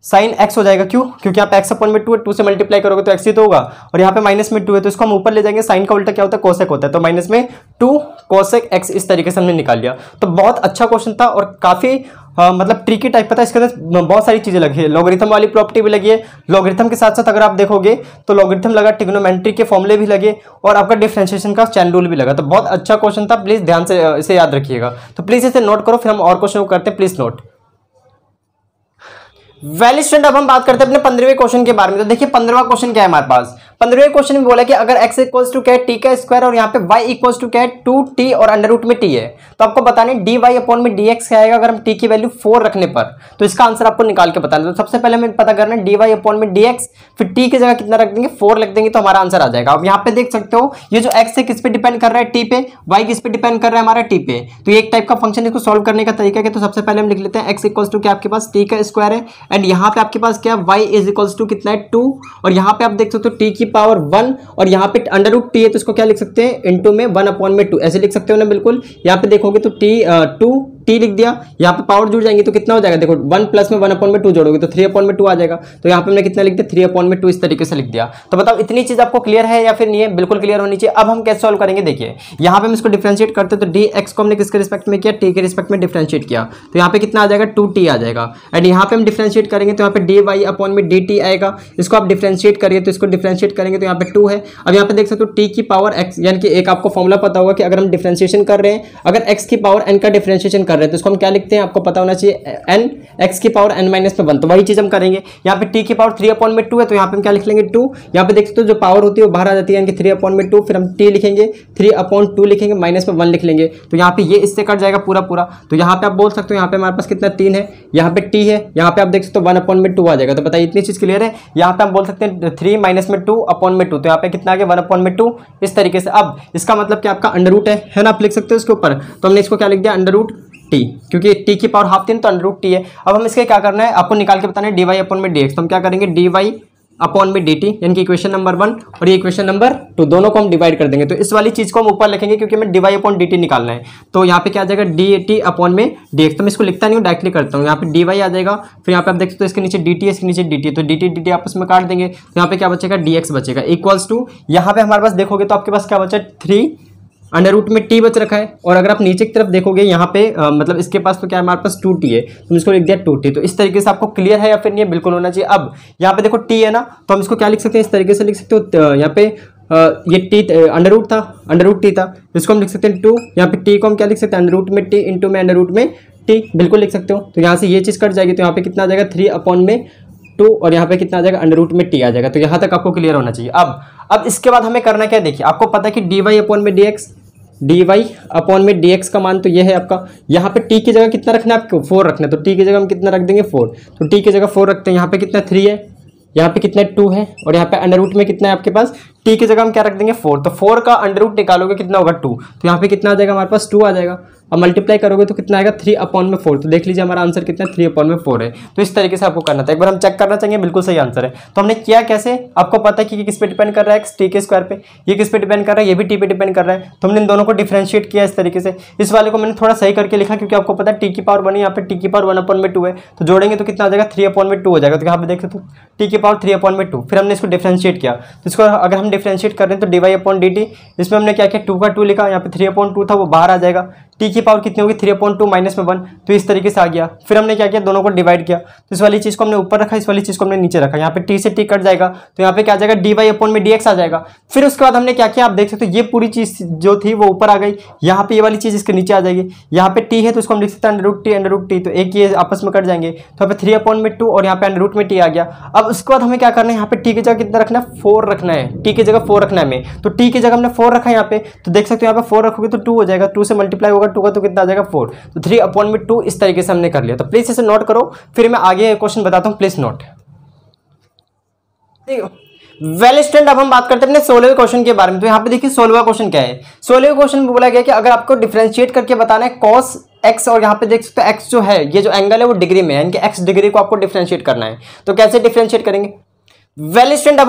साइन x हो जाएगा, क्यों, क्योंकि यहाँ पे x अपॉन में 2 है, 2 से मल्टीप्लाई करोगे तो x ही तो होगा, और यहाँ पे माइनस में 2 है, तो इसको हम ऊपर ले जाएंगे। साइन का उल्टा क्या होता है, कोसेक होता है, तो माइनस में 2 कोसेक x इस तरीके से हमने निकाल लिया। तो बहुत अच्छा क्वेश्चन था और काफी मतलब ट्रिकी टाइप का था। इसके अंदर बहुत सारी चीजें लगी है, लॉगरिथम वाली प्रॉपर्टी भी लगी है, लॉगरिथम के साथ साथ अगर आप देखोगे तो लॉगरिथम लगा, ट्रिग्नोमेट्री के फॉर्मूले भी लगे, और आपका डिफरेंशिएशन का चैन रूल भी लगा। तो बहुत अच्छा क्वेश्चन था, प्लीज ध्यान से इसे याद रखिएगा। तो प्लीज इसे नोट करो, फिर हम और क्वेश्चन को करते हैं, प्लीज नोट। वेल स्टूडेंट, अब हम बात करते हैं अपने 15वें क्वेश्चन के बारे में। तो देखिए 15वां क्वेश्चन क्या है हमारे पास। 15वें क्वेश्चन में बोला कि अगर x इक्वल्स टू क्या है टी का स्क्वायर और यहाँ पे y इक्वल्स टू क्या है 2t और अंडर रूट में t है, तो आपको बताना है dy अपॉन में dx क्या आएगा अगर हम t की वैल्यू 4 रखने पर। तो इसका आंसर आपको निकाल के बताना है। तो सबसे पहले हमें पता करना है dy अपॉन में dx, फिर t की जगह कितना रख देंगे 4 रख देंगे तो हमारा आंसर आ जाएगा। अब यहाँ पे देख सकते हो ये जो x है किस पे डिपेंड कर रहा है, t पे, y किस पे डिपेंड कर रहा है हमारा t पे। तो ये एक टाइप का फंक्शन, इसको सॉल्व करने का तरीका है। तो सबसे पहले हम लिख लेते हैं x इक्वल्स टू क्या आपके पास t का स्क्वायर है एंड यहाँ पे आपके पास क्या y इज इक्वल्स टू कितना है 2 और यहाँ पे आप देख सकते हो t की पावर 1 और यहाँ पे अंडर रूट t है तो इसको क्या लिख सकते हैं इनटू में 1 अपॉन में 2 ऐसे लिख सकते हो ना। बिल्कुल यहाँ पे देखोगे तो t लिख दिया, यहाँ पे पावर जुड़ जाएंगे तो कितना हो जाएगा, देखो 1 प्लस में 1 अपॉन में 2 जोड़ोगे तो 3 अपॉन में 2 आ जाएगा। तो यहाँ पे हमने कितना लिख दिया 3 अपॉन में 2 इस तरीके से लिख दिया। तो बताओ इतनी चीज आपको क्लियर है या फिर नहीं है? बिल्कुल क्लियर होनी चाहिए। अब हम कैसे सॉल्व करेंगे, देखिए यहाँ पे हम इसको डिफरेंशिएट करते हैं तो dx को हमने किसके रिस्पेक्ट में किया, t के रिस्पेक्ट में डिफरेंशिएट किया तो यहाँ पे कितना आ जाएगा 2t आ जाएगा। एंड यहाँ पे हम डिफरेंशिएट करेंगे तो यहाँ पे dy अपॉन में dt आएगा, इसको आप डिफरेंशिएट करिए तो इसको डिफरेंशिएट करेंगे तो यहाँ पे 2 है। अब यहाँ पे देख सकते हो t की पावर x, यानी कि एक आपको फॉर्मूला पता होगा कि अगर हम डिफरेंशिएशन कर रहे हैं, अगर x की पावर n का डिफरेंशिएशन कर रहे हैं तो इसको हम क्या लिखते हैं, आपको पता होना चाहिए n x की पावर n माइनस में 1। तो वही चीज हम करेंगे। यहाँ पे t की पावर 3 अपॉन में 2 है तो यहाँ पे हम क्या लिख लेंगे 2। यहाँ पे देख सकते हो जो पावर होती है वो बाहर आ जाती है, यानी कि 3 अपॉन में 2, फिर हम t लिखेंगे 3 अपॉन 2 लिखेंगे माइनस में 1 लिख लेंगे तो यहाँ पे ये इससे कट जाएगा पूरा पूरा। तो यहाँ पे आप बोल सकते हो यहाँ पे हमारे पास कितना 3 है, यहाँ पे t है, यहाँ पे आप देख सकते हो 1 अपॉन में 2 आ जाएगा। तो बताइए इतनी चीज क्लियर है। यहाँ पे आप बोल सकते हैं 3 माइनस में 2 अपॉन में 2 तो यहाँ पे कितना आ गया 1 अपॉन में 2 इस तरीके से। अब इसका मतलब कि आपका अंडर रूट है ना, आप लिख सकते हो इसके ऊपर। तो हमने इसको क्या लिख दिया अंडर रूट टी, क्योंकि टी की पावर हाफ थी तो अंडर रूट टी है। अब हम इसके क्या करना है आपको निकाल के बताना है dy अपॉन में dx। तो हम क्या करेंगे dy अपॉन में dt, यानी कि इक्वेशन नंबर 1 और ये इक्वेशन नंबर 2 दोनों को हम डिवाइड कर देंगे। तो इस वाली चीज को हम ऊपर लिखेंगे क्योंकि हमें dy अपॉन dt निकालना है। तो यहाँ पे क्या आ जाएगा dt अपॉन में dx। तो मैं इसको लिखता नहीं हूँ, डायरेक्टली करता हूँ। यहाँ पे dy आ जाएगा, फिर यहाँ पे आप देख सकते हो इसके नीचे dt है, इसके नीचे dt, तो dt आपस में काट देंगे तो यहाँ पे क्या बचेगा dx बचेगा इक्वल्स टू, यहाँ पे हमारे पास देखोगे तो आपके पास क्या बचा 3 अंडर रूट में t बच रखा है और अगर आप नीचे की तरफ देखोगे यहाँ पे मतलब इसके पास तो क्या है हमारे पास 2t है तो इसको लिख दिया 2t। तो इस तरीके से आपको क्लियर है या फिर नहीं है, बिल्कुल होना चाहिए। अब यहाँ पे देखो t है ना, तो हम इसको क्या लिख सकते हैं इस तरीके से लिख सकते हो, यहाँ पे ये t अंडर रूट था, अंडर रूट t था, इसको हम लिख सकते हैं 2। यहाँ पे t को हम क्या लिख सकते हैं अंडर रूट में t इंटू में अंडर रूट में t, बिल्कुल लिख सकते हो। तो यहाँ से ये चीज़ कट जाएगी तो यहाँ पे कितना आ जाएगा 3 अपॉन में 2 और यहाँ पे कितना आ जाएगा अंडर रूट में t आ जाएगा। तो यहाँ तक आपको क्लियर होना चाहिए। अब इसके बाद हमें करना क्या, देखिए आपको पता है कि dy अपॉन में dx, dy अपॉन में dx का मान तो ये है आपका। यहाँ पे t की जगह कितना रखना है आपको 4 रखना है, तो t की जगह हम कितना रख देंगे 4। तो t की जगह 4 रखते हैं। यहाँ पे कितना 3 है, यहाँ पे कितना 2 है और यहाँ पे अंडर रूट में कितना है आपके पास, t की जगह हम क्या रख देंगे 4। तो 4 का अंडर रूट निकालोगे कितना होगा 2, तो यहाँ पे कितना आ जाएगा हमारे पास 2 आ जाएगा। अब मल्टीप्लाई करोगे तो कितना आएगा 3 अपॉन में 4। तो देख लीजिए हमारा आंसर कितना 3 अपॉन में 4 है। तो इस तरीके से आपको करना था, एक बार हम चेक करना चाहिए बिल्कुल सही आंसर है। तो हमने किया कैसे, आपको पता है कि ये किस पे डिपेंड कर रहा है x t के स्क्वायर पे, ये किस पे डिपेंड कर रहा है, ये भी t पे डिपेंड कर रहा है। तो हमने इन दोनों को डिफरेंशिएट किया इस तरीके से। इस वाले को मैंने थोड़ा सही करके लिखा क्योंकि आपको पता है t की पावर 1 है, यहाँ पे t की पावर 1 अपॉन में 2 है, तो जोड़ेंगे तो कितना आ जाएगा 3 अपॉन में 2 हो जाएगा। तो यहाँ पे देख सकते हो t की पावर 3 अपॉन में 2, फिर हमने इसको डिफरेंशिएट किया। तो इसको अगर हम डिफरेंशिएट कर रहे हैं तो dy अपॉन dt, इसमें हमने क्या किया 2 का 2 लिखा, यहाँ पे 3 अपॉन 2 था वो बाहर आ जाएगा। t की पावर कितनी होगी 3 अपॉन 2 माइनस में 1, तो इस तरीके से आ गया। फिर हमने क्या किया दोनों को डिवाइड किया, तो इस वाली चीज़ को हमने ऊपर रखा, इस वाली चीज़ को हमने नीचे रखा। यहाँ पे t से t कट जाएगा तो यहाँ पे क्या आ जाएगा dy अपॉन में dx आ जाएगा। फिर उसके बाद हमने क्या किया, आप देख सकते हो ये पूरी चीज़ जो थी वो ऊपर आ गई, यहाँ पे ये वाली चीज़ इसके नीचे आ जाएगी। यहाँ पे t है तो इसको हम लिख सकते हैं अंडर रूट t, तो एक ये आपस में कट जाएंगे। तो यहाँ पे 3 अपॉन में 2 और यहाँ पे अंडर रूट में t आ गया। अब उसके बाद हमें क्या करना है, यहाँ पे t की जगह कितना रखना है 4 रखना है, t की जगह 4 रखना है हमें। तो t की जगह हमने 4 रखा है यहाँ पे, तो देख सकते हो यहाँ पे 4 रखोगे तो 2 हो जाएगा, 2 से मल्टीप्लाई होगा 2 का तो कितना आ जाएगा 4। तो 3 अपॉन में 2 इस तरीके से हमने कर लिया। तो प्लीज इसे नोट करो, फिर मैं आगे क्वेश्चन बताता हूं, प्लीज नोट। वेल स्टूडेंट, अब हम बात करते हैं अपने 16वें क्वेश्चन के बारे में। तो यहाँ पे देखिए 16वां क्वेश्चन क्या है। 16वें क्वेश्चन में बोला गया कि अगर आपको डिफरेंशिएट करके बताना है cos x, और यहाँ पे देख सकते हो x जो है ये जो एंगल है वो डिग्री में है, यानी कि x डिग्री को आपको डिफरेंशिएट करना है। तो कैसे डिफरेंशिएट करेंगे। वेल स्टूडेंट,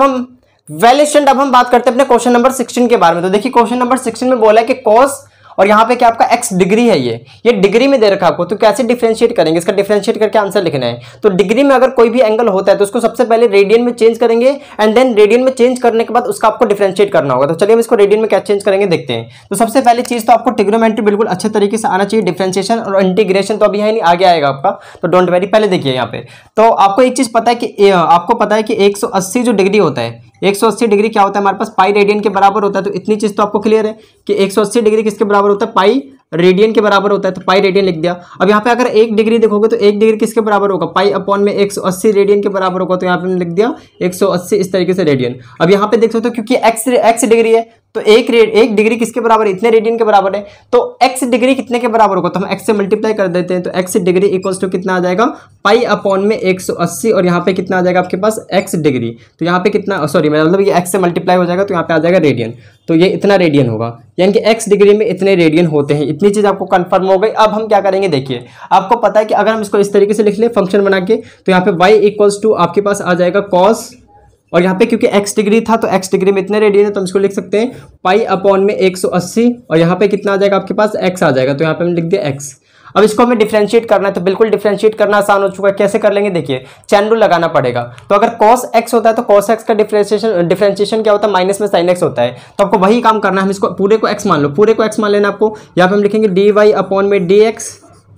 अब हम बात करते हैं अपने क्वेश्चन नंबर 16 के बारे में। तो देखिए क्वेश्चन नंबर 16 में बोला है कि cos और यहाँ पे क्या आपका x डिग्री है, ये डिग्री में दे रखा है आपको। तो कैसे डिफरेंशिएट करेंगे, इसका डिफरेंशिएट करके आंसर लिखना है। तो डिग्री में अगर कोई भी एंगल होता है तो उसको सबसे पहले रेडियन में चेंज करेंगे एंड देन रेडियन में चेंज करने के बाद उसका आपको डिफरेंशिएट करना होगा। तो चलिए हम इसको रेडियन में क्या चेंज करेंगे देखते हैं। तो सबसे पहले चीज तो आपको ट्रिग्नोमेट्री बिल्कुल अच्छे तरीके से आना चाहिए। डिफरेंशिएशन और इंटीग्रेशन तो अभी है नहीं, आगे आएगा आपका, तो डोंट वेरी। पहले देखिए यहाँ पे तो आपको एक चीज पता है कि आपको पता है कि 180 जो डिग्री होता है, 180 डिग्री क्या होता है हमारे पास पाई रेडियन के बराबर होता है। तो इतनी चीज तो आपको क्लियर है कि 180 डिग्री किसके बराबर होता है, पाई रेडियन के बराबर होता है, तो पाई रेडियन लिख दिया। अब यहाँ पे अगर 1 डिग्री देखोगे तो 1 डिग्री किसके बराबर होगा, पाई अपॉन में 180 रेडियन के बराबर होगा, तो यहाँ पे लिख दिया 180 इस तरीके से रेडियन। अब यहाँ पे देख सकते हो क्योंकि x डिग्री है तो एक डिग्री किसके बराबर है, इतने रेडियन के बराबर है, तो x डिग्री कितने के बराबर होगा, तो हम x से मल्टीप्लाई कर देते हैं, तो x डिग्री इक्वल्स टू कितना आ जाएगा, पाई अपॉन में 180, और यहाँ पे कितना आ जाएगा आपके पास x डिग्री, तो यहाँ पे कितना, सॉरी मतलब ये x से मल्टीप्लाई हो जाएगा तो यहाँ पे आ जाएगा रेडियन, तो ये इतना रेडियन होगा, यानी कि x डिग्री में इतने रेडियन होते हैं। इतनी चीज आपको कंफर्म हो गई। अब हम क्या करेंगे, देखिए आपको पता है कि अगर हम इसको इस तरीके से लिख ले फंक्शन बना के, तो यहाँ पे y इक्वल्स टू आपके पास आ जाएगा कॉस, और यहाँ पे क्योंकि x डिग्री था तो x डिग्री में इतने रेडियन है तो हम इसको लिख सकते हैं पाई अपॉन में 180, और यहाँ पे कितना आ जाएगा आपके पास x आ जाएगा, तो यहाँ पे हम लिख दिया x। अब इसको हमें डिफरेंशिएट करना है, तो बिल्कुल डिफरेंशिएट करना आसान हो चुका है। कैसे कर लेंगे, देखिए चैन रूल लगाना पड़ेगा। तो अगर cos x होता है तो cos x का डिफरेंशिएशन क्या होता है, माइनस में sin x होता है, तो आपको वही काम करना है। हम इसको पूरे को x मान लो, पूरे को x मान लेना आपको। यहाँ पे हम लिखेंगे dy अपॉन में dx,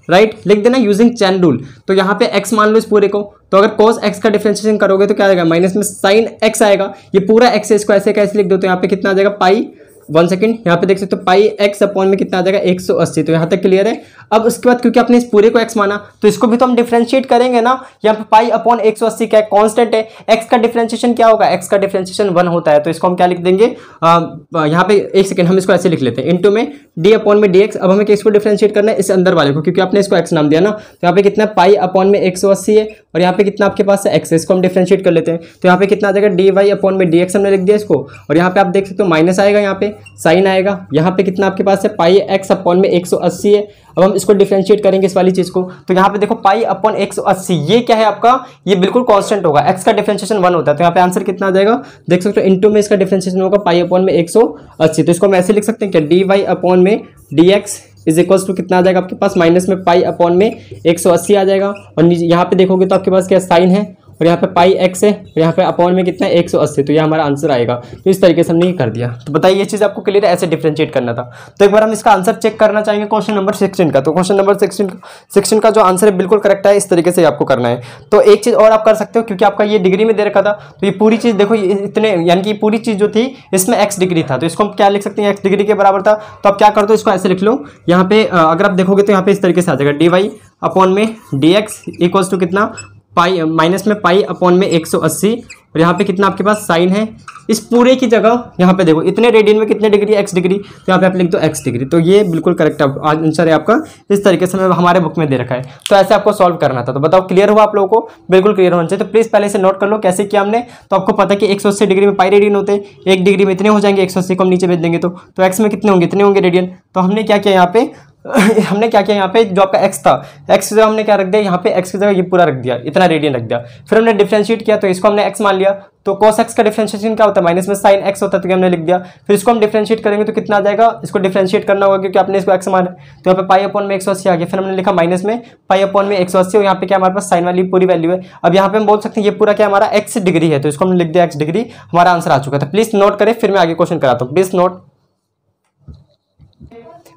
राइट, लिख देना यूजिंग चैन रूल। तो यहाँ पे x मान लो इस पूरे को, तो अगर cos x का डिफरेंशिएशन करोगे तो क्या आएगा, माइनस में sin x आएगा। ये पूरा x है, इसको ऐसे कैसे लिख दो, तो यहाँ पे कितना आ जाएगा पाई, 1 सेकंड, यहाँ पे देख सकते हो पाई x अपॉन में कितना आ जाएगा 180, तो यहाँ तक क्लियर है। अब उसके बाद क्योंकि आपने इस पूरे को x माना तो इसको भी तो हम डिफरेंशिएट करेंगे ना। यहाँ पे पाई अपॉन 180 क्या है, कांस्टेंट है। x का डिफरेंशिएशन क्या होगा, x का डिफरेंशिएशन 1 होता है, तो इसको हम क्या लिख देंगे, यहाँ पे 1 सेकंड हम इसको ऐसे लिख लेते हैं, इंटू में d अपॉन में dx। अब हमें किसको डिफरेंशिएट करना है, इस अंदर वाले को, क्योंकि आपने इसको x नाम दिया ना, तो यहाँ पे कितना पाई अपॉन में 180 है, और यहाँ पे कितना आपके पास है x है, इसको हम डिफरेंशिएट कर लेते हैं। तो यहाँ पे कितना आ जाएगा dy अपॉन में dx हमने लिख दिया इसको, और यहाँ पे आप देख सकते हो माइनस आएगा, यहाँ पे साइन आएगा, यहाँ पे कितना आपके पास है पाई x अपॉन में 180 है। अब हम इसको डिफरेंशिएट करेंगे इस वाली चीज को, तो यहाँ पे देखो पाई अपॉन 180 ये क्या है आपका, ये बिल्कुल कांस्टेंट होगा, x का डिफरेंशिएशन 1 होता है, तो यहाँ पे आंसर कितना आ जाएगा, देख सकते हो इंटू में इसका डिफरेंशिएशन होगा पाई अपॉन में 180। तो इसको हम ऐसे लिख सकते हैं क्या, dy अपॉन में dx इज इक्वल्स टू कितना आ जाएगा आपके पास, माइनस में पाई अपॉन में 180 आ जाएगा, और यहाँ पे देखोगे तो आपके पास क्या साइन है, और यहाँ पे पाई x है, और यहाँ पे अपॉन में कितना है 180, तो ये हमारा आंसर आएगा। तो इस तरीके से हमने ये कर दिया। तो बताइए ये चीज़ आपको क्लियर है, ऐसे डिफरेंशिएट करना था। तो एक बार हम इसका आंसर चेक करना चाहेंगे क्वेश्चन नंबर 16 का। तो क्वेश्चन नंबर 16 का जो आंसर है बिल्कुल करेक्ट है, इस तरीके से आपको करना है। तो एक चीज़ और आप कर सकते हो, क्योंकि आपका ये डिग्री में दे रखा था, तो ये पूरी चीज़ देखो इतने, यानी कि पूरी चीज़ जो थी इसमें x डिग्री था, तो इसको हम क्या लिख सकते हैं, x डिग्री के बराबर था। तो आप क्या कर दो, इसको ऐसे लिख लो, यहाँ पे अगर आप देखोगे तो यहाँ पे इस तरीके से आ जाएगा dy अपॉन में dx इक्वल्स टू कितना, पाई माइनस में पाई अपॉन में 180, और यहाँ पे कितना आपके पास साइन है। इस पूरे की जगह यहाँ पे देखो इतने रेडियन में कितने डिग्री, x डिग्री, तो यहाँ पे आप लिख दो x डिग्री। तो ये बिल्कुल करेक्ट आंसर है आपका, इस तरीके से हमारे बुक में दे रखा है। तो ऐसे आपको सॉल्व करना था। तो बताओ क्लियर हुआ आप लोगों को, बिल्कुल क्लियर होना चाहिए। तो प्लीज़ पहले से नोट कर लो कैसे किया हमने। तो आपको पता है कि 180 डिग्री में पाई रेडियन होते हैं, 1 डिग्री में इतने हो जाएंगे, 180 को हम नीचे भेज देंगे तो x में कितने होंगे, इतने होंगे रेडियन। तो हमने क्या किया यहाँ पे हमने क्या किया, यहाँ पे जो आपका x था, x की जगह हमने क्या रख दिया, यहाँ पे x की जगह ये पूरा रख दिया, इतना रेडियन रख दिया। फिर हमने डिफरेंशिएट किया तो इसको हमने x मान लिया, तो cos x का डिफरेंशिएशन क्या होता है, माइनस में sin x होता है, तो हमने लिख दिया। फिर इसको हम डिफरेंशिएट करेंगे तो कितना आ जाएगा, इसको डिफरेंशिएट करना होगा क्योंकि आपने इसको x माना, तो यहाँ पे पाई अपॉन में 180 आ गया। फिर हमने लिखा माइनस में पाई अपॉन में 180, और यहाँ पे क्या हमारे पास साइन वाली पूरी वैल्यू है। अब यहाँ पे हम बोल सकते हैं ये पूरा क्या हमारा x डिग्री है, तो इसको हमने लिख दिया x डिग्री, हमारा आंसर आ चुका था। प्लीज नोट करें, फिर मैं आगे क्वेश्चन कराता हूँ, प्लीज नोट।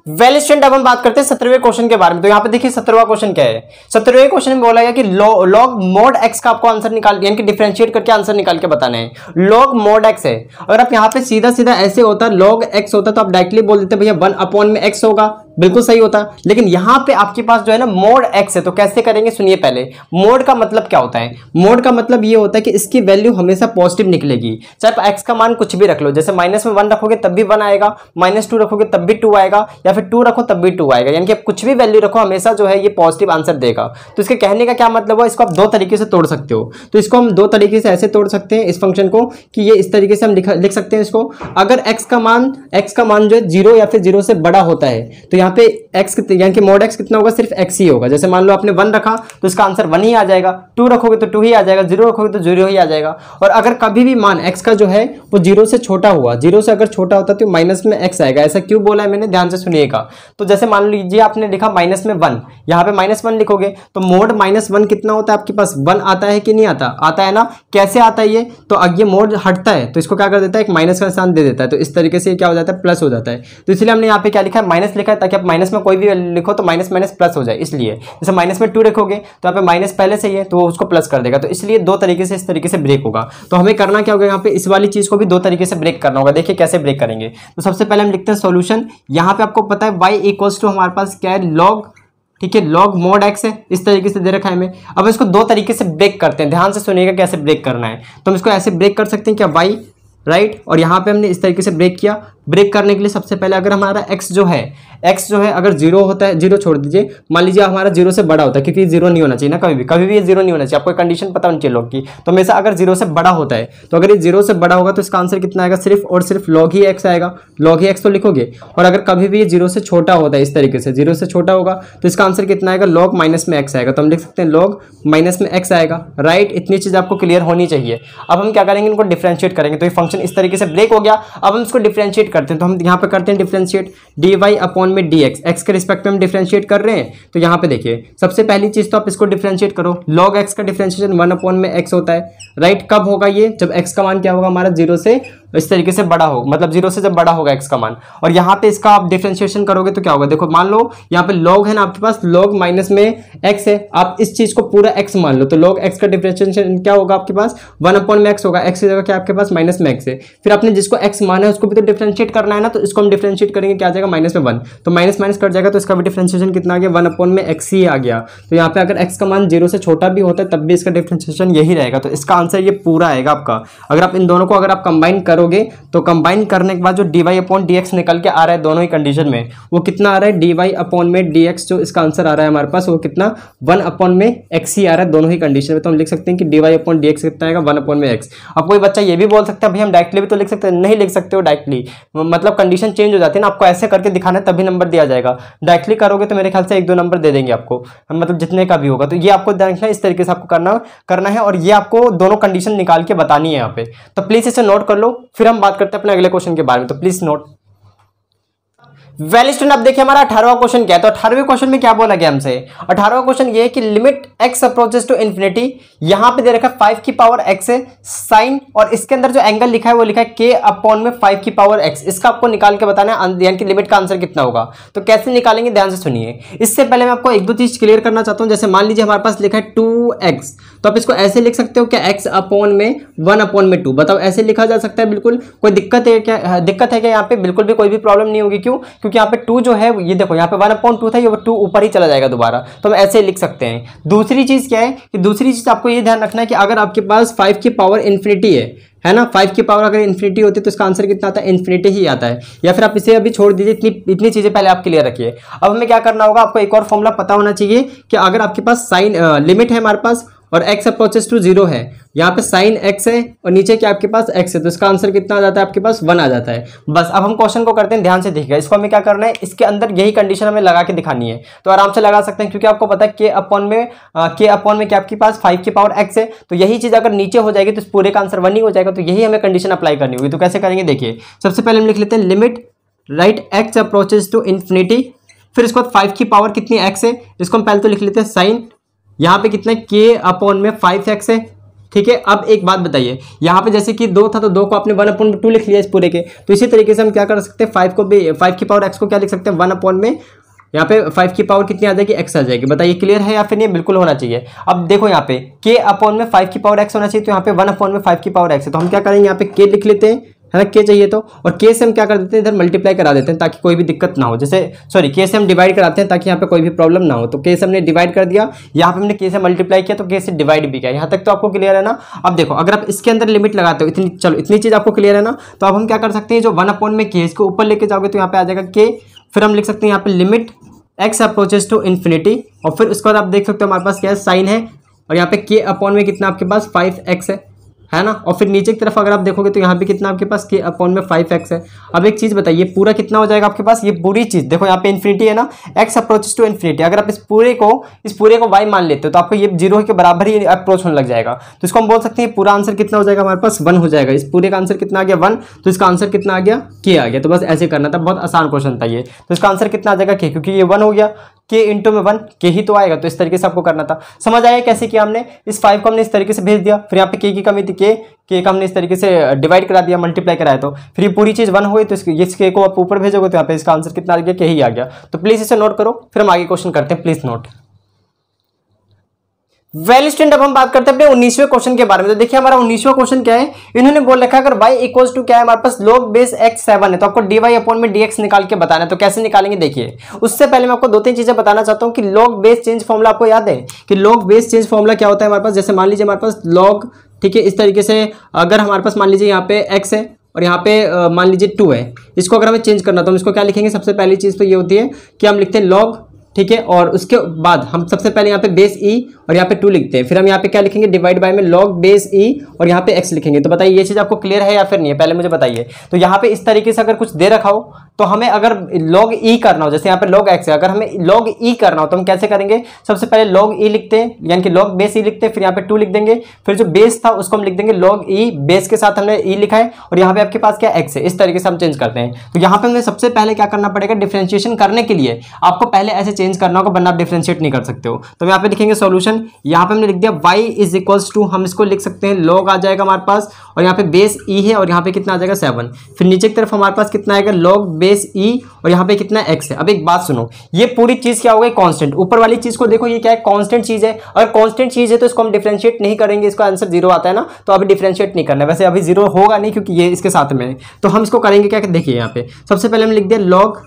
वेल स्टूडेंट, अब हम बात करते हैं 17वें क्वेश्चन के बारे में। तो यहाँ पे देखिए 17वां क्वेश्चन क्या है। 17वें क्वेश्चन में बोला गया कि लॉग मोड x का आपको आंसर निकाल, यानी कि डिफरेंशिएट करके आंसर निकाल के बताना है। लॉग मोड x है, अगर आप यहाँ पे सीधा सीधा ऐसे होता लॉग x होता तो आप डायरेक्टली बोल देते भैया 1 अपॉन में x होगा, बिल्कुल सही होता। लेकिन यहाँ पे आपके पास जो है ना मोड x है, तो कैसे करेंगे सुनिए पहले। मोड का मतलब क्या होता है, मोड का मतलब ये होता है कि इसकी वैल्यू हमेशा पॉजिटिव निकलेगी, चाहे आप x का मान कुछ भी रख लो। जैसे माइनस में 1 रखोगे तब भी 1 आएगा, -2 रखोगे तब भी 2 आएगा, या फिर 2 रखो तब भी 2 आएगा, यानी कि आप कुछ भी वैल्यू रखो हमेशा जो है ये पॉजिटिव आंसर देगा। तो इसके कहने का क्या मतलब है, इसको आप 2 तरीके से तोड़ सकते हो। तो इसको हम 2 तरीके से ऐसे तोड़ सकते हैं इस फंक्शन को कि ये इस तरीके से हम लिख सकते हैं इसको। अगर x का मान जो है 0 या फिर 0 से बड़ा होता है, तो यहाँ पे x यानी कि मोड x कितना होगा, सिर्फ x ही होगा। जैसे मान लो आपने 1 रखा तो इसका आंसर 1 ही आ जाएगा, 2 रखोगे तो 2 ही आ जाएगा, 0 रखोगे तो 0 ही आ जाएगा। और अगर कभी भी मान x का जो है वो 0 से छोटा हुआ, 0 से अगर छोटा होता तो माइनस में x आएगा। ऐसा क्यों बोला है मैंने, ध्यान से सुनिएगा। तो जैसे मान लीजिए आपने लिखा -1, यहाँ पे -1 लिखोगे तो मोड -1 कितना होता है आपके पास, 1 आता है कि नहीं आता, आता है ना। कैसे आता है ये, तो ये मोड हटता है तो इसको क्या कर देता है, एक माइनस का निशान दे देता है, तो इस तरीके से क्या हो जाता है, प्लस हो जाता है। तो इसलिए हमने यहाँ पे क्या लिखा है, माइनस लिखा है, ताकि ताकि आप माइनस में कोई भी लिखो तो माइनस माइनस प्लस हो जाए, इसलिए जैसे माइनस में 2 लिखोगे तो यहाँ पे माइनस पहले से ही है तो वो उसको प्लस कर देगा, तो इसलिए दो तरीके से इस तरीके से ब्रेक होगा। तो हमें करना क्या होगा, यहाँ पे इस वाली चीज को भी दो तरीके से ब्रेक करना होगा। देखिए कैसे ब्रेक करेंगे। तो सबसे पहले हम लिखते हैं सॉल्यूशन। यहाँ पे आपको पता है y इक्वल्स टू हमारे पास क्या है, लॉग, ठीक है, लॉग मोड x है, इस तरीके से दे रखा है हमें। अब इसको दो तरीके से ब्रेक करते हैं, ध्यान से सुनिएगा कैसे ब्रेक करना है। तो हम इसको ऐसे ब्रेक कर सकते हैं क्या, y राइट, और यहाँ पे हमने इस तरीके से ब्रेक किया। ब्रेक करने के लिए सबसे पहले अगर हमारा x जो है अगर 0 होता है, 0 छोड़ दीजिए, मान लीजिए हमारा 0 से बड़ा होता है, क्योंकि 0 नहीं होना चाहिए ना, कभी भी ये 0 नहीं होना चाहिए, आपको कंडीशन पता होनी चाहिए लॉग की। तो हमेशा अगर 0 से बड़ा होता है, तो अगर ये 0 से बड़ा होगा तो इसका आंसर कितना आएगा, सिर्फ और सिर्फ log ही x आएगा, log ही x तो लिखोगे। और अगर कभी भी ये 0 से छोटा होता है, इस तरीके से 0 से छोटा होगा तो इसका आंसर कितना आएगा, log माइनस में x आएगा। तो हम लिख सकते हैं log माइनस में x आएगा, राइट। इतनी चीज आपको क्लियर होनी चाहिए। अब हम क्या करेंगे, इनको डिफरेंशिएट करेंगे। तो ये फंक्शन इस तरीके से ब्रेक हो गया। अब हम इसको डिफरेंशिएट करते हैं, तो हम यहाँ पे करते हैं डिफरेंशिएट, dy अपॉन में dx, x के रिस्पेक्ट में हम डिफरेंशिएट कर रहे हैं। तो यहाँ पे देखिए सबसे पहली चीज तो आप इसको डिफरेंशिएट करो, log x का डिफरेंशिएशन 1 अपॉन में x होता है, राइट। कब होगा ये, जब x का मान क्या होगा हमारा 0 से इस तरीके से बड़ा हो, मतलब 0 से जब बड़ा होगा x का मान। और यहाँ पे इसका आप डिफरेंशिएशन करोगे तो क्या होगा, देखो मान लो यहाँ पे log है ना आपके पास, log माइनस में x है, आप इस चीज को पूरा x मान लो, तो log x का डिफरेंशिएशन क्या होगा आपके पास, 1 अपॉन में x होगा, x की जगह क्या आपके पास माइनस में x है। फिर आपने जिसको x माना है उसको भी तो डिफरेंशिएट करना है ना, तो इसको हम डिफरेंशिएट करेंगे, क्या आ जाएगा माइनस में 1, तो माइनस माइनस कट जाएगा, तो इसका भी डिफरेंशिएशन कितना आ गया, 1 अपॉन में x ही आ गया। तो यहाँ पे अगर x का मान 0 से छोटा भी होता है तब भी इसका डिफरेंशिएशन यही रहेगा। तो इसका आंसर ये पूरा आएगा आपका। अगर आप इन दोनों को अगर आप कंबाइन करोगे तो कंबाइन करने के बाद जो dy अपॉन dx निकल के आ रहा है दोनों ही कंडीशन में, वो कितना आ रहा है, dy अपॉन में dx, जो इसका आंसर आ रहा है हमारे पास वो कितना 1 अपॉन में x ही आ रहा है दोनों ही कंडीशन में। तो हम लिख सकते हैं कि dy अपॉन dx कितना आएगा, 1 अपॉन में x। अब कोई बच्चा ये भी बोल सकता है भाई हम डायरेक्टली भी तो लिख सकते हैं, नहीं लिख सकते हो डायरेक्टली, मतलब कंडीशन चेंज हो जाती है ना, आपको ऐसे करके दिखाना है तभी नंबर दिया जाएगा। डायरेक्टली करोगे तो मेरे ख्याल से 1-2 नंबर दे देंगे आपको, मतलब जितने का भी होगा। तो ये आपको देखना है, इस तरीके से आपको करना है, और ये आपको दोनों कंडीशन निकाल के बतानी है यहाँ पे। तो प्लीज इसे नोट कर लो, फिर हम बात करते हैं अपने अगले क्वेश्चन के बारे में। तो प्लीज नोट। वेल स्टूडेंट, अब देखिए हमारा 18वां क्वेश्चन क्या है। तो 18वें क्वेश्चन में क्या बोला गया हमसे, 18वां क्वेश्चन ये है कि limit x approaches to infinity, यहां पे दे रखा है 5 की पावर x है साइन, और इसके अंदर जो एंगल लिखा है वो लिखा है k अपॉन में 5 की पावर x। इसका आपको निकाल के बताना है, यानी कि लिमिट का आंसर कितना होगा। तो कैसे निकालेंगे, ध्यान से सुनिए। इससे पहले मैं आपको 1-2 चीज क्लियर करना चाहता हूं। जैसे मान लीजिए हमारे पास लिखा है 2x, तो आप इसको ऐसे लिख सकते हो क्या, x अपॉन में 1 अपॉन में 2। बताओ ऐसे लिखा जा सकता है, बिल्कुल कोई दिक्कत है क्या, दिक्कत है क्या यहाँ पे, बिल्कुल भी कोई भी प्रॉब्लम नहीं होगी। क्यों, क्योंकि यहाँ पे 2 जो है ये देखो यहाँ पे 1/2 था, ये 2 ऊपर ही चला जाएगा दोबारा, तो हम ऐसे लिख सकते हैं। दूसरी चीज क्या है कि दूसरी चीज आपको ये ध्यान रखना है कि अगर आपके पास 5 की पावर इन्फिनिटी है ना, 5 की पावर अगर इन्फिनिटी होती है तो इसका आंसर कितना आता है, इन्फिनिटी ही आता है। या फिर आप इसे अभी छोड़ दीजिए, इतनी चीजें पहले आप क्लियर रखिए। अब हमें क्या करना होगा, आपको एक और फॉर्मूला पता होना चाहिए कि अगर आपके पास साइन लिमिट है हमारे पास और x अप्रोचेस टू 0 है, यहाँ पे साइन x है और नीचे क्या आपके पास x है, तो इसका आंसर कितना आ जाता है आपके पास 1 आ जाता है। बस अब हम क्वेश्चन को करते हैं, ध्यान से देखिएगा। इसको हमें क्या करना है, इसके अंदर यही कंडीशन हमें लगा के दिखानी है। तो आराम से लगा सकते हैं, क्योंकि आपको पता है k अपॉन में क्या आपके पास 5 की पावर x है, तो यही चीज अगर नीचे हो जाएगी तो इस पूरे का आंसर 1 ही हो जाएगा। तो यही हमें कंडीशन अप्लाई करनी होगी। तो कैसे करेंगे, देखिए सबसे पहले हम लिख लेते हैं limit right x approaches to infinity, फिर इसके बाद 5 की पावर कितनी x है, इसको हम पहले तो लिख लेते हैं साइन, यहाँ पे कितना k अपॉन में 5x है, ठीक है। अब एक बात बताइए, यहाँ पे जैसे कि 2 था तो 2 को आपने 1/2 लिख लिया इस पूरे के, तो इसी तरीके से हम क्या कर सकते हैं, 5 की पावर x को क्या लिख सकते हैं, 1 अपॉन में यहाँ पे 5 की पावर कितनी आ जाएगी, x आ जाएगी। बताइए क्लियर है या फिर नहीं, बिल्कुल होना चाहिए। अब देखो यहाँ पे k अपॉन में 5 की पावर x होना चाहिए, तो यहाँ पे 1 अपॉन में 5 की पावर x है, तो हम क्या करेंगे यहाँ पे k लिख लेते हैं, है ना, k चाहिए तो, और k से हम क्या कर देते हैं, इधर मल्टीप्लाई करा देते हैं ताकि कोई भी दिक्कत ना हो। जैसे सॉरी, k से हम डिवाइड कराते हैं ताकि यहाँ पे कोई भी प्रॉब्लम ना हो। तो k से हमने डिवाइड कर दिया, यहाँ पे हमने k से मल्टीप्लाई किया तो k से डिवाइड भी किया। यहाँ तक तो आपको क्लियर है ना। अब देखो अगर आप इसके अंदर लिमिट लगाते हो, इतनी चीज आपको क्लियर है ना, तो अब हम क्या कर सकते हैं, जो 1 अपॉन में k इसको ऊपर लेके जाओगे तो यहाँ पे आ जाएगा k, फिर हम लिख सकते हैं यहाँ पे limit x approaches to infinity, और फिर उसके बाद आप देख सकते हो हमारे पास क्या है, साइन है, और यहाँ पे k अपॉन में कितना आपके पास 5x है ना, और फिर नीचे की तरफ अगर आप देखोगे तो यहाँ पे कितना आपके पास k अपॉन में 5x है। अब एक चीज बताइए, पूरा कितना हो जाएगा आपके पास, ये पूरी चीज देखो यहाँ पे इन्फिनिटी है ना, x अप्रोचेस टू इन्फिनिटी, अगर आप इस पूरे को y मान लेते हो तो आपको ये 0 के बराबर ही अप्रोच होने लग जाएगा। तो इसको हम बोल सकते हैं पूरा आंसर कितना हो जाएगा हमारे पास, 1 हो जाएगा। इस पूरे का आंसर कितना आ गया, 1, तो इसका आंसर कितना आ गया, k आ गया। तो बस ऐसे करना था, बहुत आसान क्वेश्चन था ये। तो इसका आंसर कितना आ जाएगा, k, क्योंकि ये 1 हो गया। k इंटू में 1 k ही तो आएगा, तो इस तरीके से आपको करना था। समझ आया कैसे किया हमने? इस 5 को हमने इस तरीके से भेज दिया, फिर यहाँ पे k की कमी थी, k का हमने इस तरीके से डिवाइड करा दिया, मल्टीप्लाई कराया, तो फिर ये पूरी चीज़ 1 हुई, तो इस k को आप ऊपर भेजोगे तो यहाँ पे इसका आंसर कितना आ गया, k ही आ गया। तो प्लीज़ इसे नोट करो, फिर हम आगे क्वेश्चन करते हैं। Please note. वेल स्टूडेंट, अब हम बात करते हैं अपने 19वें क्वेश्चन के बारे में। तो देखिए हमारा 19वां क्वेश्चन क्या है, इन्होंने बोल रखा है अगर y इक्वल्स टू क्या है हमारे पास log बेस x 7 है, तो आपको dy अपॉन में dx निकाल के बताना है। तो कैसे निकालेंगे देखिए, उससे पहले मैं आपको 2-3 चीजें बताना चाहता हूं कि log बेस चेंज फॉर्मूला आपको याद है कि log बेस चेंज फॉर्मूला क्या होता है हमारे पास। जैसे मान लीजिए हमारे पास log, ठीक है, इस तरीके से अगर हमारे पास मान लीजिए यहाँ पे x है और यहाँ पे मान लीजिए 2 है, इसको अगर हमें चेंज करना तो हम इसको क्या लिखेंगे, सबसे पहली चीज तो ये होती है कि हम लिखते हैं log, ठीक है, और उसके बाद हम सबसे पहले यहाँ पे बेस e और यहाँ पे 2 लिखते हैं, फिर हम यहाँ पे क्या लिखेंगे, डिवाइड बाय में log बेस e और यहाँ पे x लिखेंगे। तो बताइए ये चीज आपको क्लियर है या फिर नहीं है, पहले मुझे बताइए। तो यहाँ पे इस तरीके से अगर कुछ दे रखा हो तो हमें अगर log e करना हो, जैसे यहाँ पे log x है, अगर हमें log e करना हो तो हम कैसे करेंगे, सबसे पहले log e लिखते हैं, यानी कि log बेस e लिखते हैं, फिर यहाँ पे 2 लिख देंगे, फिर जो बेस था उसको हम लिख देंगे log e, बेस के साथ हमने e लिखा है और यहाँ पे आपके पास क्या x है, इस तरीके से हम चेंज करते हैं। तो यहाँ पे हमें सबसे पहले क्या करना पड़ेगा, डिफरेंशिएशन करने के लिए आपको पहले ऐसे चेंज करना होगा, वरना आप डिफरेंशिएट नहीं कर सकते हो। तो यहाँ पे लिखेंगे सॉल्यूशन, यहाँ पे हमने लिख दिया y इज इक्वल्स टू, हम इसको लिख सकते हैं log आ जाएगा हमारे पास, और यहाँ पे बेस e है और यहाँ पे कितना आ जाएगा 7, फिर नीचे की तरफ हमारे पास कितना आएगा log बेस e और यहाँ पे कितना x है। अब एक बात सुनो, ये पूरी चीज क्या हो गई, कांस्टेंट। ऊपर वाली चीज को देखो, ये क्या है, कांस्टेंट चीज है। अगर कांस्टेंट चीज है तो इसको हम डिफरेंशिएट नहीं करेंगे, इसका आंसर 0 आता है ना, तो अभी डिफरेंशिएट नहीं करना है। वैसे अभी 0 होगा नहीं क्योंकि ये इसके साथ में है, तो हम इसको करेंगे क्या, देखिए यहाँ पे सबसे पहले हमने लिख दिया log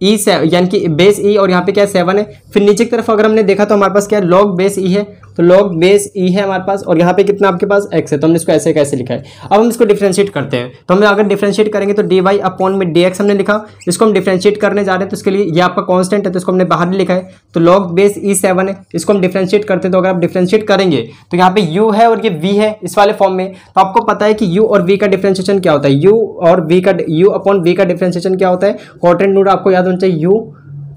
e, यानी कि बेस e और यहाँ पे क्या है 7 है। फिर नीचे की तरफ अगर हमने देखा तो हमारे पास क्या है, log बेस e है, तो log बेस e है हमारे पास, और यहाँ पे कितना आपके पास x है, तो हमने इसको ऐसे कैसे लिखा है। अब हम इसको डिफरेंशिएट करते हैं, तो हमें अगर डिफरेंशिएट करेंगे तो dy अपॉन में dx हमने लिखा, इसको हम डिफरेंशिएट करने जा रहे हैं, तो इसके लिए ये आपका कांस्टेंट है तो इसको हमने बाहर लिखा है। तो log बेस e 7 है, इसको हम डिफरेंशिएट करते हैं, तो अगर आप डिफरेंशिएट करेंगे तो यहाँ पे u है और ये v है इस वाले फॉर्म में। तो आपको पता है कि u और v का डिफरेंशिएशन क्या होता है, u अपॉन v का डिफरेंशिएशन क्या होता है, क्वाड्रेंट रूल आपको याद होना चाहिए, u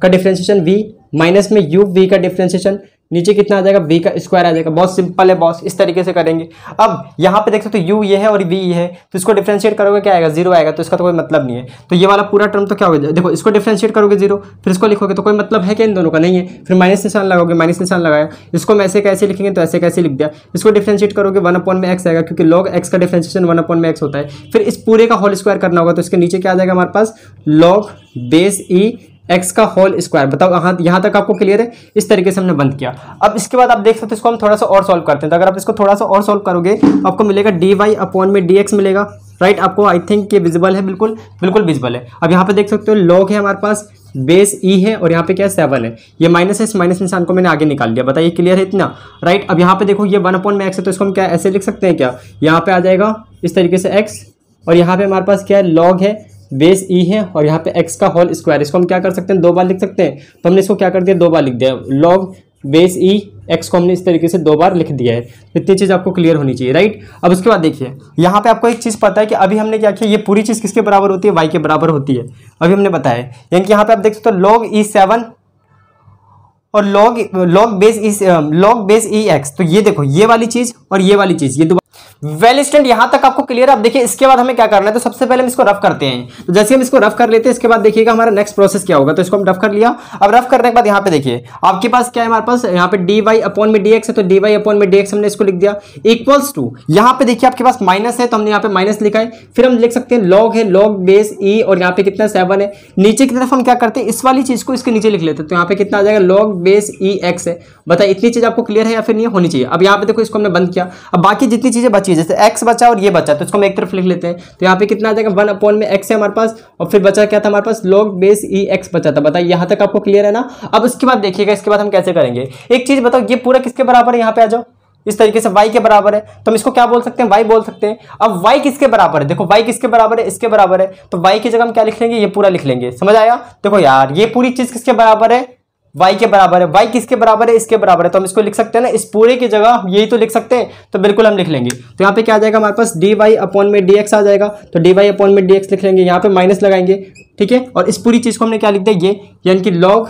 का डिफरेंशिएशन v माइनस में u v का डिफरेंशिएशन, नीचे कितना आ जाएगा, v का स्क्वायर आ जाएगा। बहुत सिंपल है बॉस, इस तरीके से करेंगे। अब यहाँ पे देख सकते हो u ये है और v ये है, तो इसको डिफरेंशिएट करोगे क्या आएगा, 0 आएगा, तो इसका तो कोई मतलब नहीं है। तो ये वाला पूरा टर्म तो क्या होगा, देखो इसको डिफरेंशिएट करोगे 0, फिर इसको लिखोगे तो कोई मतलब है क्या इन दोनों का, नहीं है। फिर माइनस निशान लगाओगे, माइनस निशान लगाया, इसको हम ऐसे कैसे लिखेंगे, तो ऐसे कैसे लिख दिया। इसको डिफरेंशिएट करोगे 1 अपॉन में x आएगा, क्योंकि log x का डिफरेंशिएशन 1 अपॉन में x होता है। फिर इस पूरे का होल स्क्वायर करना होगा, तो इसके नीचे क्या आ जाएगा हमारे पास, log बेस e x का होल स्क्वायर। बताओ यहाँ तक आपको क्लियर है, इस तरीके से हमने बंद किया। अब इसके बाद आप देख सकते हो, इसको हम थोड़ा सा और सॉल्व करते हैं। तो अगर आप इसको थोड़ा सा और सॉल्व करोगे तो आपको मिलेगा dy अपॉन में dx मिलेगा, राइट। आपको आई थिंक ये विजिबल है, बिल्कुल बिल्कुल विजिबल है। अब यहाँ पे देख सकते हो log है हमारे पास, बेस e है और यहाँ पे क्या है 7 है, ये माइनस है, इस माइनस निशान को मैंने आगे निकाल लिया। बताइए क्लियर है इतना, राइट। अब यहाँ पे देखो ये 1 अपॉन में x है, तो इसको हम क्या ऐसे लिख सकते हैं क्या, यहाँ पे आ जाएगा इस तरीके से x, और यहाँ पे हमारे पास क्या है, log है, बेस e है और यहाँ पे x का होल स्क्वायर। इसको हम क्या कर सकते हैं, 2 बार लिख सकते हैं। तो हमने इसको क्या कर दिया, 2 बार लिख दिया, log बेस e x को हमने इस तरीके से 2 बार लिख दिया है। इतनी चीज़ आपको क्लियर होनी चाहिए, राइट। अब उसके बाद देखिए यहाँ पे आपको एक चीज़ पता है कि अभी हमने क्या किया, ये पूरी चीज़ किसके बराबर होती है, y के बराबर होती है, अभी हमने बताया। यानी कि यहाँ पे आप देख सकते हो log e 7 और log बेस e x, तो ये देखो ये वाली चीज़ और ये वाली चीज़, ये वेल स्टूडेंट यहां तक आपको क्लियर है। अब देखिए इसके बाद हमें क्या करना है, तो सबसे पहले हम इसको रफ करते हैं। तो जैसे हम इसको रफ कर लेते हैं, इसके बाद देखिएगा हमारा नेक्स्ट प्रोसेस क्या होगा। तो इसको हम रफ कर लिया। अब रफ करने के बाद यहाँ पे देखिए आपके पास क्या है, हमारे पास यहाँ पे dy अपॉन में dx है, तो dy अपॉन में dx हमने इसको लिख दिया इक्वल्स टू, यहाँ पे देखिए आपके पास माइनस है तो हमने यहाँ पे माइनस लिखा है। फिर हम लिख सकते हैं log है, log बेस e और यहाँ पे कितना 7 है। नीचे की तरफ हम क्या करते हैं, इस वाली चीज को इसके नीचे लिख लेते हैं, तो यहाँ पे कितना आ जाएगा, log बेस e x है। बताइए इतनी चीज आपको क्लियर है या फिर नहीं होनी चाहिए। अब यहाँ पे देखो इसको हमने बंद किया। अब बाकी जितनी चीजें बची है, जैसे x बचा और ये बचा, तो इसको हम एक तरफ लिख लेते हैं। तो यहाँ पे कितना आ जाएगा, 1 अपॉन में x है हमारे पास, और फिर बचा क्या था हमारे पास, log बेस e x बचा था। बताइए यहाँ तक आपको क्लियर है ना। अब उसके बाद देखिएगा इसके बाद हम कैसे करेंगे। एक चीज बताओ, ये पूरा किसके बराबर है, यहाँ पे आ जाओ, इस तरीके से y के बराबर है, तो हम इसको क्या बोल सकते हैं, y बोल सकते हैं। अब y किसके बराबर है, देखो y किसके बराबर है, इसके बराबर है, तो y की जगह हम क्या लिख लेंगे, ये पूरा लिख लेंगे। समझ आया। देखो यार ये पूरी चीज किसके बराबर है, y के बराबर है। y किसके बराबर है, इसके बराबर है, तो हम इसको लिख सकते हैं ना, इस पूरे की जगह यही तो लिख सकते हैं, तो बिल्कुल हम लिख लेंगे। तो यहाँ पे क्या आ जाएगा हमारे पास, dy अपॉन में dx आ जाएगा, तो dy अपॉन में dx लिख लेंगे, यहाँ पे माइनस लगाएंगे, ठीक है। और इस पूरी चीज को हमने क्या लिख दिया, ये यानी कि log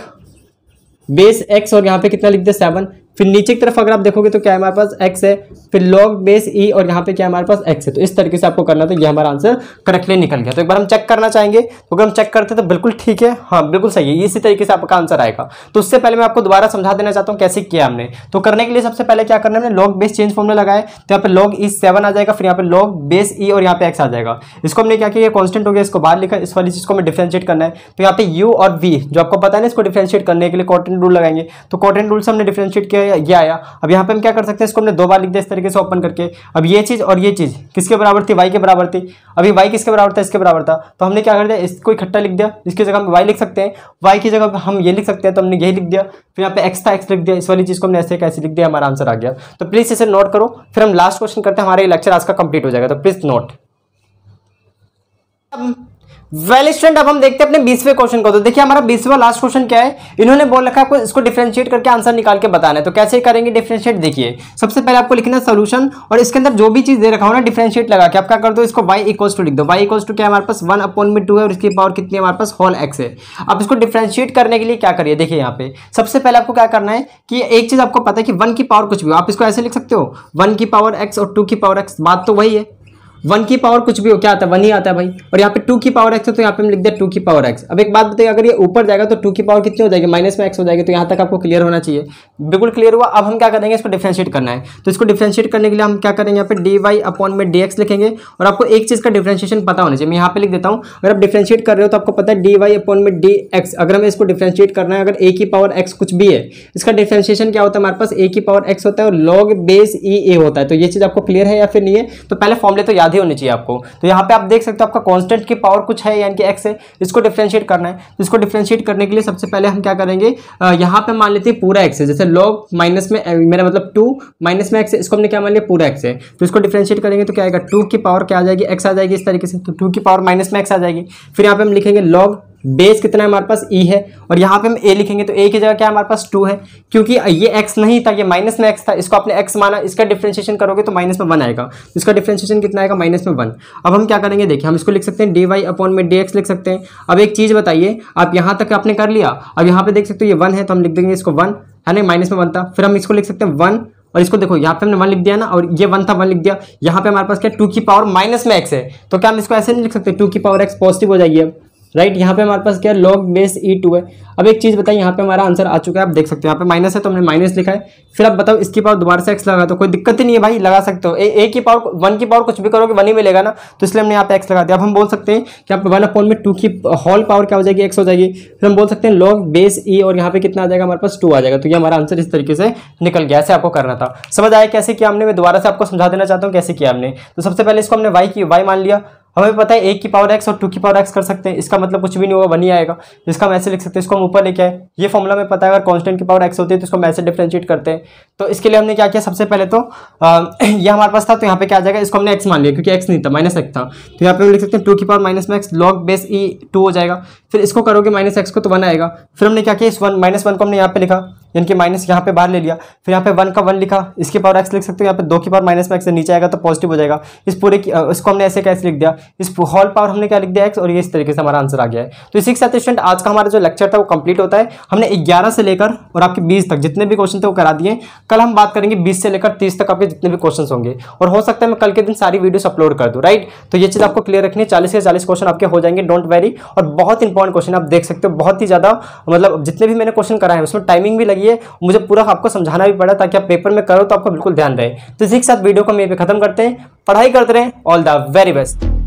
बेस x और यहाँ पे कितना लिख दिया 7। फिर नीचे की तरफ अगर आप देखोगे तो क्या है हमारे पास x है, फिर log बेस e और यहाँ पे क्या है हमारे पास x है। तो इस तरीके से आपको करना, तो ये हमारा आंसर करेक्टली निकल गया। तो एक बार हम चेक करना चाहेंगे, तो अगर हम चेक करते तो बिल्कुल ठीक है, हाँ बिल्कुल सही है, इसी तरीके से आपका आंसर आएगा। तो उससे पहले मैं आपको दोबारा समझा देना चाहता हूँ कैसे किया हमने। तो करने के लिए सबसे पहले क्या करना है, हमने log बेस चेंज फॉर्मूला लगाया, तो यहाँ पे log e 7 आ जाएगा, फिर यहाँ पे log बेस e और यहाँ पे x आ जाएगा। इसको हमने क्या किया, कॉन्स्टेंट हो गया, इसको बाहर लिखा, इस वाली चीज को हमें डिफरेंशिएट करना है। तो यहाँ पे u और v जो आपको पता है ना, इसको डिफरेंशिएट करने के लिए क्वाड्रेंट रूल लगाएंगे। तो क्वाड्रेंट रूल से हमने डिफरेंशिएट किया, ये आया। अब यहाँ पे हम क्या कर सकते हैं, इसको हमने दो बार लिख दिया इस तरीके से ओपन करके। अब ये चीज और ये चीज किसके बराबर थी, y के बराबर थी। अभी y किसके बराबर था, इसके बराबर था। तो हमने क्या कर दिया, इसको इकट्ठा लिख दिया, इसकी जगह हम y लिख सकते हैं, y की जगह हम ये लिख सकते हैं, तो हमने यही लिख दिया। फिर यहाँ पे x था, x लिख दिया, इस वाली चीज को हमने ऐसे कैसे लिख दिया, हमारा आंसर आ गया। तो प्लीज इसे नोट करो, फिर हम लास्ट क्वेश्चन करते हैं, हमारा लेक्चर आज का कंप्लीट हो जाएगा। तो प्लीज नोट। वेल स्टूडेंट, अब हम देखते हैं अपने 20वें क्वेश्चन को। तो देखिए हमारा 20वां लास्ट क्वेश्चन क्या है, इन्होंने बोल रखा है आपको इसको डिफरेंशिएट करके आंसर निकाल के बताना है। तो कैसे करेंगे डिफरेंशिएट, देखिए सबसे पहले आपको लिखना है सोल्यूशन, और इसके अंदर जो भी चीज दे रखा हो ना डिफरेंशिएट लगा के आप क्या कर दो, इसको y इक्वल्स टू लिख दो। y इक्वल्स टू क्या है हमारे पास 1/2 है, और इसकी पावर कितनी है हमारे पास होल x है। अब इसको डिफरेंशिएट करने के लिए क्या करिए, देखिए यहाँ पे सबसे पहले आपको क्या करना है कि एक चीज आपको पता है कि 1 की पावर कुछ भी हो, आप इसको ऐसे लिख सकते हो 1 की पावर x और 2 की पावर x, बात तो वही है। 1 की पावर कुछ भी हो क्या आता है, 1 ही आता है भाई। और यहाँ पे 2 की पावर x है, तो यहाँ पे हम लिख दे 2 की पावर x। अब एक बात बताइए, अगर ये ऊपर जाएगा तो 2 की पावर कितनी हो जाएगी, माइनस में x हो जाएगी। तो यहाँ तक आपको क्लियर होना चाहिए, बिल्कुल क्लियर हुआ। अब हम क्या करेंगे, इसको डिफरेंशिएट करना है। तो इसको डिफरेंशिएट करने के लिए हम क्या करेंगे, यहाँ पे dy अपॉन में dx लिखेंगे, और आपको एक चीज का डिफरेंशिएशन पता होना चाहिए। मैं यहाँ पे लिख देता हूँ, अगर आप डिफरेंशिएट कर रहे हो तो आपको पता है dy अपॉन में dx। अगर हमें इसको डिफरेंशिएट करना है, अगर a की पावर x कुछ भी है, इसका डिफरेंशिएशन क्या होता है हमारे पास, a की पावर x होता है और log बेस e a होता है। तो ये चीज आपको क्लियर है या फिर नहीं है, तो पहले फॉर्मूले तो याद ही होने चाहिए आपको। तो यहाँ पे आप देख सकते हो आपका कांस्टेंट की पावर कुछ है, यानी कि x है, इसको डिफरेंशिएट करना है। तो इसको डिफरेंशिएट करने के लिए सबसे पहले हम क्या करेंगे, यहाँ पे मान लेते हैं पूरा x है, जैसे log माइनस में मेरा मतलब 2 माइनस में x है, इसको हमने क्या मान लिया पूरा x है। तो इसको डिफरेंशिएट करेंगे तो क्या आएगा, 2 की पावर क्या आ जाएगी, x आ जाएगी इस तरीके से। तो 2 की पावर माइनस में x आ जाएगी। फिर यहाँ पे हम लिखेंगे log बेस कितना है हमारे पास e है, और यहाँ पे हम a लिखेंगे, तो a की जगह क्या हमारे पास 2 है, क्योंकि ये x नहीं था, ये माइनस में x था, इसको आपने x माना, इसका डिफरेंशिएशन करोगे तो माइनस में 1 आएगा। तो इसका डिफरेंशिएशन कितना आएगा, माइनस में 1। अब हम क्या करेंगे, देखिए हम इसको लिख सकते हैं dy अपॉन में dx लिख सकते हैं। अब एक चीज बताइए, आप यहाँ तक आपने कर लिया, अब यहाँ पे देख सकते हो ये 1 है, तो हम लिख देंगे इसको 1 है ना, माइनस में 1 था। फिर हम इसको लिख सकते हैं 1, और इसको देखो यहाँ पे हमने 1 लिख दिया ना, और ये 1 था 1 लिख दिया। यहाँ पे हमारे पास क्या 2 की पावर माइनस में x है, तो क्या हम इसको ऐसे नहीं लिख सकते, 2 की पावर x पॉजिटिव हो जाएगी अब, राइट। यहाँ पे हमारे पास क्या log बेस e2 है। अब एक चीज बताइए, यहाँ पे हमारा आंसर आ चुका है, आप देख सकते हो यहाँ पे माइनस है तो हमने माइनस लिखा है। फिर आप बताओ इसकी पावर दोबारा से x लगा, तो कोई दिक्कत ही नहीं है भाई, लगा सकते हो। a की पावर 1 की पावर कुछ भी करोगे 1 ही मिलेगा ना, तो इसलिए हमने यहाँ पे x लगा दिया। अब हम बोल सकते हैं कि यहाँ पे 1/2 की होल पावर क्या हो जाएगी, x हो जाएगी। फिर हम बोल सकते हैं log बेस e, और यहाँ पे कितना आ जाएगा हमारे पास 2 आ जाएगा। तो ये हमारा आंसर इस तरीके से निकल गया। ऐसे आपको करना था, समझ आया कैसे किया हमने। मैं दोबारा से आपको समझा देना चाहता हूँ कैसे किया हमने। तो सबसे पहले इसको हमने y मान लिया, हमें पता है 1 की पावर x और 2 की पावर x कर सकते हैं, इसका मतलब कुछ भी नहीं होगा 1 ही आएगा। इसका हम ऐसे लिख सकते हैं, इसको हम ऊपर लेके आए, ये फॉर्मूला में पता है अगर कांस्टेंट की पावर x होती है तो इसको हम ऐसे डिफरेंशिएट करते हैं। तो इसके लिए हमने क्या किया, सबसे पहले तो ये हमारे पास था, तो यहाँ पे क्या आ जाएगा, इसको हमने x मान लिया क्योंकि x नहीं था, माइनस x था। तो यहाँ पे हम लिख सकते हैं 2 की पावर माइनस में x log बेस e 2 हो जाएगा। फिर इसको करोगे माइनस x को तो 1 आएगा। फिर हमने क्या किया, इस माइनस 1 को हमने यहाँ पे लिखा, यानी कि माइनस यहाँ पे बाहर ले लिया। फिर यहाँ पे 1 का 1 लिखा, इसकी पावर x लिख सकते हो, यहाँ पे 2 की पावर माइनस में x से नीचे आएगा तो पॉजिटिव हो जाएगा। इस पूरे इसको हमने ऐसे कैसे लिख दिया, इस होल पावर हमने क्या लिख दिया x, और ये इस तरीके से हमारा आंसर आ गया है। तो इसी के साथ स्टूडेंट आज का हमारा जो लेक्चर था वो कंप्लीट होता है। हमने 11 से लेकर और आपके 20 तक जितने भी क्वेश्चन थे वो करा दिए। कल हम बात करेंगे 20 से लेकर 30 तक आपके जितने भी क्वेश्चन होंगे, और हो सकता है मैं कल के दिन सारी वीडियोस अपलोड कर दूं, राइट। तो ये चीज आपको क्लियर रखनी है, 40 से 40 क्वेश्चन आपके हो जाएंगे, डोंट वेरी। और बहुत इंपॉर्टेंट क्वेश्चन आप देख सकते हो, बहुत ही ज्यादा, मतलब जितने भी मैंने क्वेश्चन कराए हैं उसमें टाइमिंग भी लगी है, मुझे पूरा आपको समझाना भी पड़ा ताकि आप पेपर में करो तो आपको बिल्कुल ध्यान रहे। तो इसी के साथ वीडियो को हम यहीं पे खत्म करते हैं। पढ़ाई करते रहें, ऑल द वेरी बेस्ट।